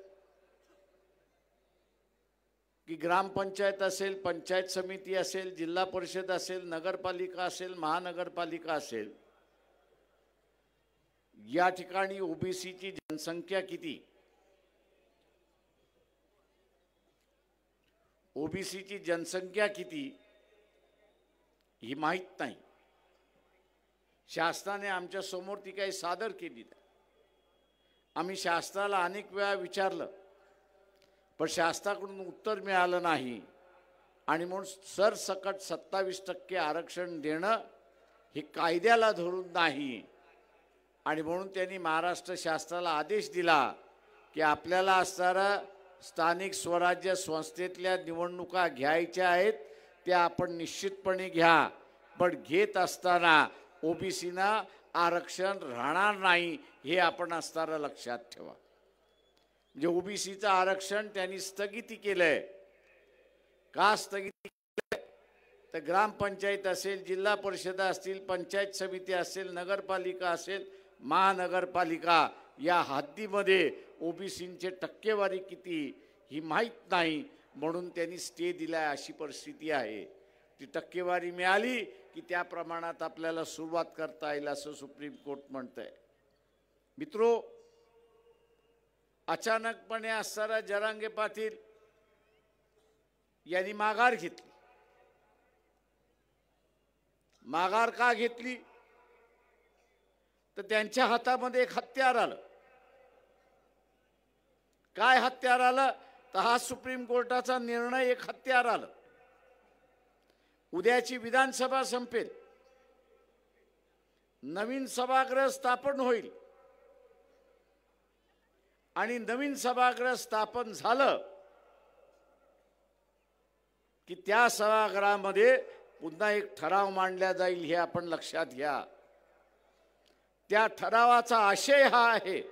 Speaker 14: की ग्रामपंचायत असेल, पंचायत समिती असेल, जिल्हा परिषद असेल, नगरपालिका असेल, महानगरपालिका असेल, या ठिकाणी ओबीसीची जनसंख्या किती, ओबीसीची जनसंख्या किती ही माहित नाही. शासनाने आमच्या समोर ती काही सादर केली नाही. आम्ही शासनाला अनेक वेळा विचारलं पण शासनाकडून उत्तर मिळालं नाही. आणि म्हणून सरसकट 27% आरक्षण देणं हे कायद्याला धरून नाही. आणि म्हणून त्यांनी महाराष्ट्र शासनाला आदेश दिला की आपल्याला असणारा स्थानिक स्वराज्य संस्थेतल्या निवडणुका घ्यायच्या आहेत त्या आपण निश्चितपणे घ्या, पण घेत असताना ओबीसीना आरक्षण राहणार नाही हे आपण असणारा लक्षात ठेवा. म्हणजे ओबीसीचं आरक्षण त्यांनी स्थगिती केलंय. का स्थगिती केलंय तर ग्रामपंचायत असेल, जिल्हा परिषद असतील, पंचायत समिती असेल, नगरपालिका असेल, महानगरपालिका या हद्दीमध्ये ओबीसींचे टक्केवारी किती ही माहीत नाही, म्हणून त्यांनी स्टे दिलाय अशी परिस्थिती आहे. ती टक्केवारी मिळाली की त्या प्रमाणात आपल्याला सुरुवात करता येईल असं सुप्रीम कोर्ट म्हणतंय. मित्रो, अचानकपणे असणारा जरांगे पाटील यांनी माघार घेतली. माघार का घेतली? तर त्यांच्या हातामध्ये एक हत्यार आलं. काय हत्यार आलं? तर हा सुप्रीम कोर्टाचा निर्णय एक हत्यार आलं. उद्याची विधानसभा संपेल, नवीन सभागृह स्थापन होईल आणि नवीन सभागृह स्थापन झालं की त्या सभागृहामध्ये पुन्हा एक ठराव मांडला जाईल, हे आपण लक्षात घ्या. त्या ठरावाचा आशय हा आहे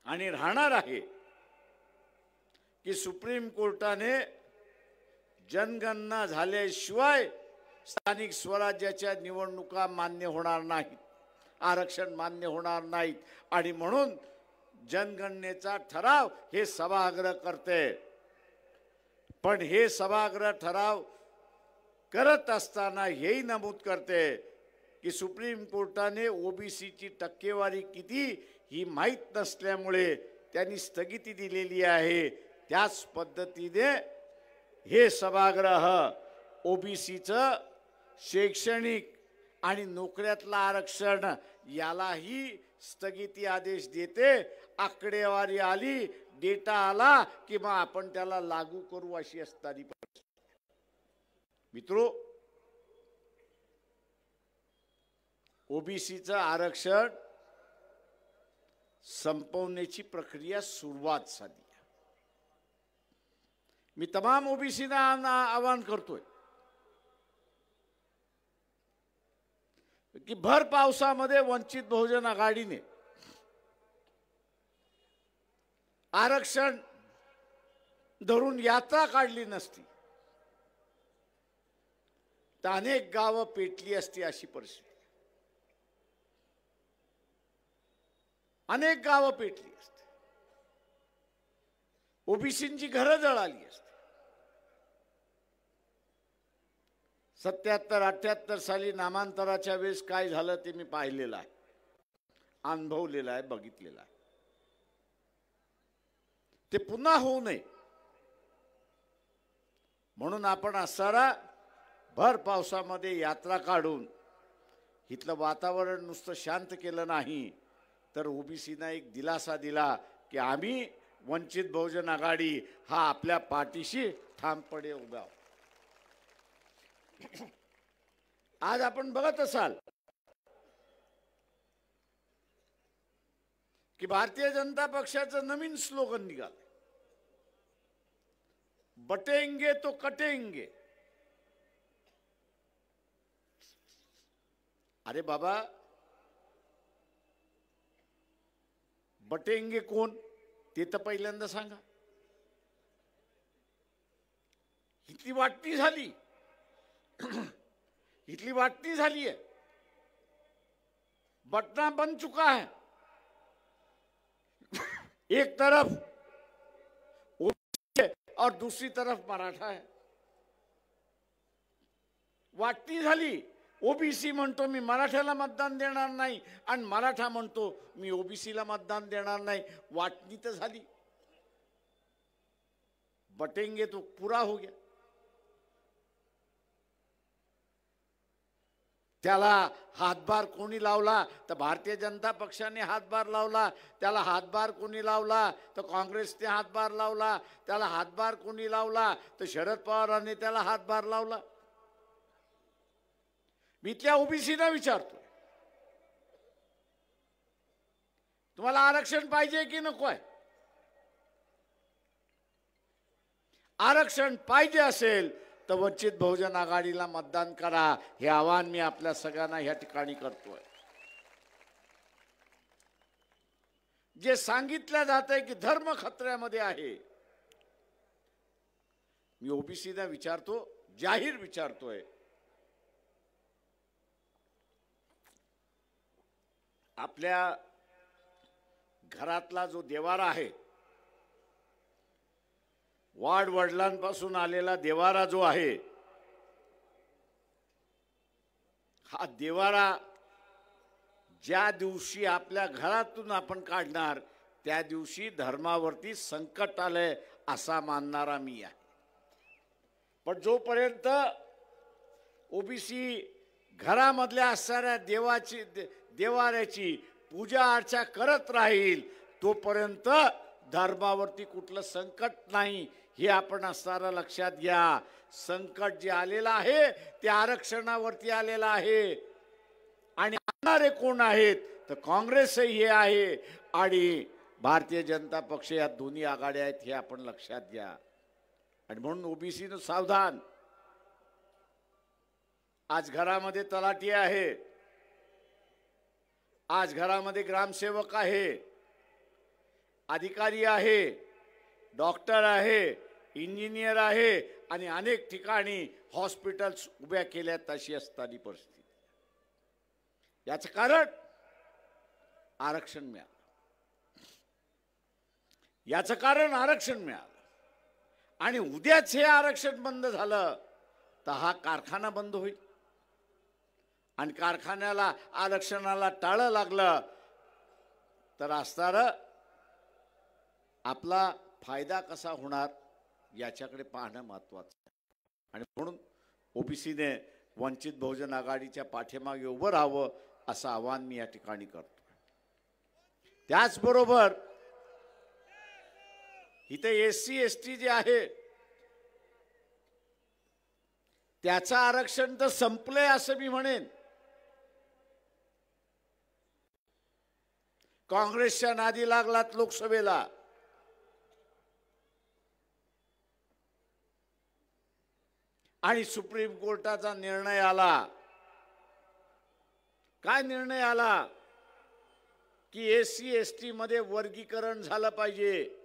Speaker 14: आणि राहणार आहे की सुप्रीम कोर्टाने जनगणना झाल्याशिवाय स्थानिक स्वराज्याच्या निवडणुका मान्य होणार नाहीत, आरक्षण मान्य होणार नाहीत आणि म्हणून जनगणनेचा ठराव हे सभागृह करते. पण हे सभागृह ठराव करत असताना हेही नमूद करते की सुप्रीम कोर्टाने ओबीसीची टक्केवारी किती ही माहीत नसल्यामुळे त्यांनी स्थगिती दिलेली आहे. त्याच पद्धतीने हे सभागृह ओबीसीचं शैक्षणिक आणि नोकऱ्यातलं आरक्षण यालाही स्थगिती आदेश देते. आकडेवारी आली, डेटा आला की मग आपण त्याला लागू करू अशी असणारी परिस्थिती. मित्रो, ओबीसीचं आरक्षण संपवण्याची प्रक्रिया सुरुवात झाली. मी तमाम ओबीसीना आवाहन करतोय की भर पावसामध्ये वंचित बहुजन आघाडीने आरक्षण धरून यात्रा काढली नसती तर अनेक गावं पेटली असती अशी परिस्थिती. अनेक गावं पेटली असती, ओबीसींची घरं जळाली असती. 77-78 साली नामांतराच्या वेळेस काय झालं ते मी पाहिलेलं आहे, अनुभवलेलं आहे, बघितलेलं आहे. ते पुन्हा होऊ नये म्हणून आपण असणारा भर पावसामध्ये यात्रा काढून इथलं वातावरण नुसतं शांत केलं नाही तर ओबीसीना एक दिलासा दिला की आम्ही वंचित बहुजन आघाडी हा आपल्या पाठीशी ठामपणे उभा आहोत. आज आपण बघत असाल की भारतीय जनता पक्षाचं नवीन स्लोगन निघालं, बटेंगे तो कटेंगे. अरे बाबा, बटेंगे कोण ते तर पहिल्यांदा सांगा. इथली वाटणी झाली, इथली वाटणी झाली है, बटना बन चुका है. एक तरफ ओबीसी है और दूसरी तरफ मराठा है. वाटणी झाली. ओबीसी म्हणतो मी मराठ्याला मतदान देणार नाही आणि मराठा म्हणतो मी ओबीसीला मतदान देणार नाही. वाटणी तर झाली. बटेंगे तो पूरा हो गया. त्याला हातभार कोणी लावला तर भारतीय जनता पक्षाने हातभार लावला. त्याला हातभार कोणी लावला तर काँग्रेसने हातभार लावला. त्याला हातभार कोणी लावला तर शरद पवारांनी त्याला हातभार लावला. मी त्या ओबीसीना विचारतो, तुम्हाला आरक्षण पाहिजे की नको आहे? आरक्षण पाहिजे असेल तर वंचित बहुजन आघाडीला मतदान करा, हे आवाहन मी आपल्या सगळ्यांना या ठिकाणी करतोय. जे सांगितलं जातंय की धर्म खतऱ्यामध्ये आहे, मी ओबीसीना विचारतो, जाहीर विचारतोय, आपल्या घरातला जो देवारा आहे, वाड वडिलांपासून आलेला देवारा जो आहे, हा देवारा ज्या दिवशी आपल्या घरातून आपण काढणार त्या दिवशी धर्मावरती संकट आलंय असा मानणारा मी आहे. पण जोपर्यंत ओबीसी घरामधल्या असणाऱ्या देवाऱ्याची पूजा अर्चा करत राहील तोपर्यंत धर्मावरती कुठलं संकट नाही हे आपण असणारा लक्षात घ्या. संकट जे आलेलं आहे ते आरक्षणावरती आलेलं आहे आणि आणणारे कोण आहेत तर काँग्रेसही हे आहे आणि भारतीय जनता पक्ष, या दोन्ही आघाड्या आहेत हे आपण लक्षात घ्या. आणि म्हणून ओबीसीनं सावधान. आज घरामध्ये तलाठी आहे, आज घरामध्ये ग्रामसेवक आहे, अधिकारी आहे, डॉक्टर आहे, इंजिनियर आहे आणि अनेक ठिकाणी हॉस्पिटल्स उभ्या केल्यात अशी असताना परिस्थिती. याचं कारण आरक्षण मिळालं. याचं कारण आरक्षण मिळालं आणि उद्याच हे आरक्षण बंद झालं तर हा कारखाना बंद होईल आणि कारखान्याला आरक्षणाला टाळं लागलं तर असणारं आपला फायदा कसा होणार याच्याकडे पाहणं महत्वाचं आहे. आणि म्हणून ओबीसीने वंचित बहुजन आघाडीच्या पाठीमागे उभं राहावं असं आवाहन मी या ठिकाणी करतो. त्याचबरोबर इथे एससी एसटी जे आहे त्याचं आरक्षण तर संपलंय असं मी म्हणेन. काँग्रेसच्या नादी लागलात लोकसभेला. आणि सुप्रीम कोर्टाचा निर्णय आला. काय निर्णय आला की एससी एसटी मध्ये वर्गीकरण झालं पाहिजे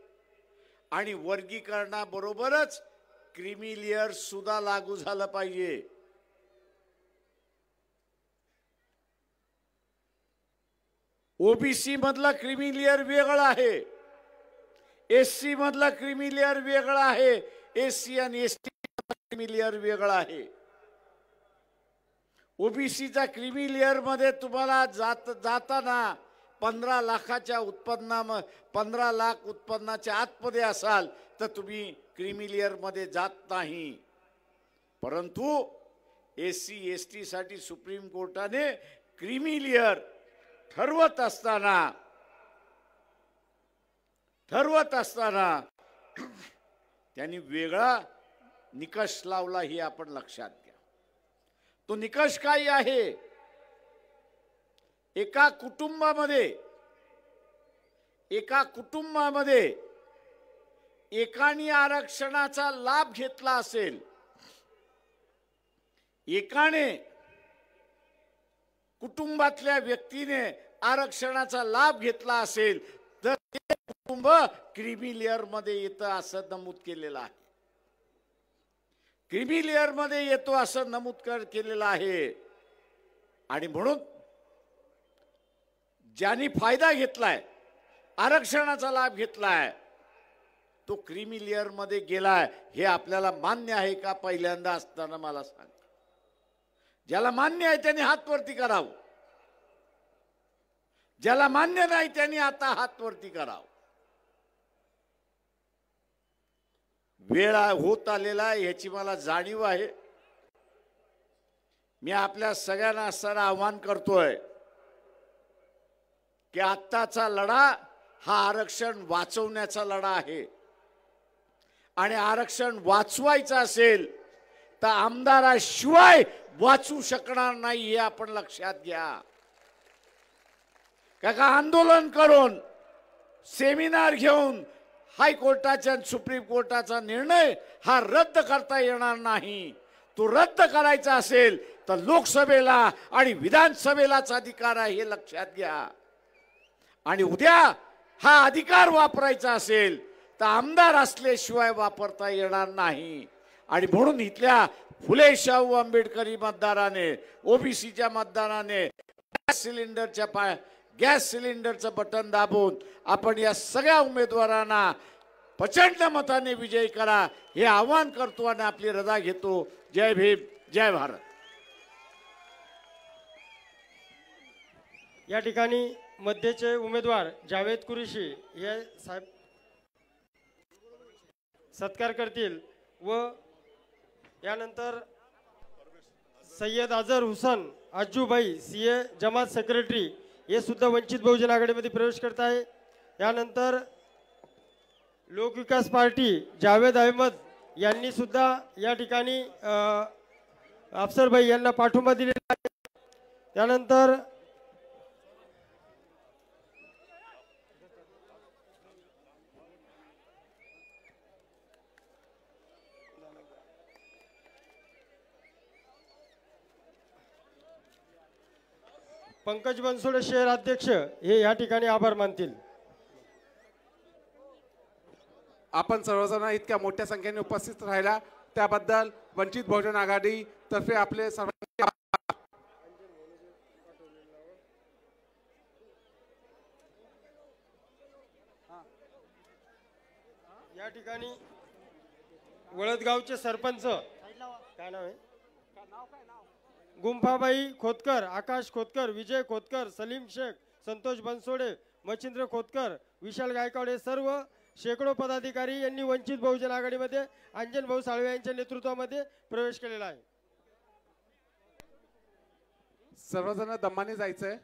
Speaker 14: आणि वर्गीकरणाबरोबरच क्रीमी लेअर सुद्धा लागू झालं पाहिजे. ओबीसी मधला क्रीमी लेअर वेगळा आहे, एससी मधला क्रीमी लेअर वेगळा आहे, एससी आणि एसटी क्रीमी लेअर वेगळा आहे. ओबीसीचा क्रीमी लेअर मध्ये तुम्हाला जाताना 15 लाखाच्या 15 लाख उत्पन्नाच्या आतमध्ये असाल तर तुम्ही क्रीमी लेअर मध्ये जात नाही. परंतु एससी एसटी साठी सुप्रीम कोर्टाने क्रीमी लेअर ठरवत असताना त्यांनी वेगळा निकष लावला हे आपण लक्षात घ्या. तो निकष काय आहे? एका कुटुंबामध्ये एकाने आरक्षणाचा लाभ घेतला असेल, एकाने कुटुंबातल्या व्यक्तीने आरक्षणाचा लाभ घेतला असेल तर ते कुटुंब क्रीमी लेअर मध्ये येतं असं नमूद केलेलं आहे. क्रीमी लेअर मध्ये येतो असं नमूद केलेलं आहे. आणि म्हणून ज्यांनी फायदा घेतलाय, आरक्षणाचा लाभ घेतलाय, तो क्रीमी लेअर मध्ये गेलाय हे आपल्याला मान्य आहे का? पहिल्यांदा असताना मला सांग. ज्याला मान्य आहे त्यांनी हात वरती करावं, ज्याला मान्य नाही त्यांनी आता हात वरती करावं. वेळ होत आलेला याची मला जाणीव आहे. मी आपल्या सगळ्यांना असताना आवाहन करतोय की आत्ताचा लढा हा आरक्षण वाचवण्याचा लढा आहे आणि आरक्षण वाचवायचं असेल तर आमदाराशिवाय वाचू शकणार नाही हे आपण लक्षात घ्या. का आंदोलन करून, सेमिनार घेऊन हायकोर्टाचा आणि सुप्रीम कोर्टाचा निर्णय हा रद्द करता येणार नाही. तो रद्द करायचा असेल तर लोकसभेला आणि विधानसभेलाच अधिकार आहे हे लक्षात घ्या. आणि उद्या हा अधिकार वापरायचा असेल तर आमदार असल्याशिवाय वापरता येणार नाही. आणि म्हणून इथल्या फुले शाहू आंबेडकरी मतदाराने, ओबीसीच्या मतदाराने गॅस सिलेंडरच्या गॅस सिलेंडरचं बटन दाबून आपण या सगळ्या उमेदवारांना प्रचंड मताने विजयी करा हे आवाहन करतो आणि आपली रजा घेतो. जय भीम, जय भारत.
Speaker 2: या ठिकाणी मध्यचे उमेदवार जावेद कुरेशी हे साहेब सत्कार करतील व यानंतर सय्यद अजहर हुसन आजूबाई सीए जमात सेक्रेटरी हे सुद्धा वंचित बहुजन आघाडीमध्ये प्रवेश करत आहे. यानंतर लोकविकास पार्टी जावेद अहमद यांनी सुद्धा या ठिकाणी अफसरभाई यांना पाठिंबा दिलेला आहे. त्यानंतर पंकज बनसोडे शहर अध्यक्ष हे या ठिकाणी आभार मानतील.
Speaker 15: आपण सर्वजण इतक्या मोठ्या संख्येने उपस्थित राहिला त्याबद्दल वंचित बहुजन आघाडी तर्फे आपले सर्वांचे आभार.
Speaker 2: या ठिकाणी वळदगावचे सरपंच काय नाव आहे गुंफाबाई खोतकर, आकाश खोतकर, विजय खोतकर, सलीम शेख, संतोष बनसोडे, मच्छिंद्र खोतकर, विशाल गायकवाड हे सर्व शेकडो पदाधिकारी यांनी वंचित बहुजन आघाडीमध्ये अंजन भाऊ साळवे यांच्या नेतृत्वामध्ये प्रवेश केलेला आहे.
Speaker 15: सर्वजण दमाने जायचंय.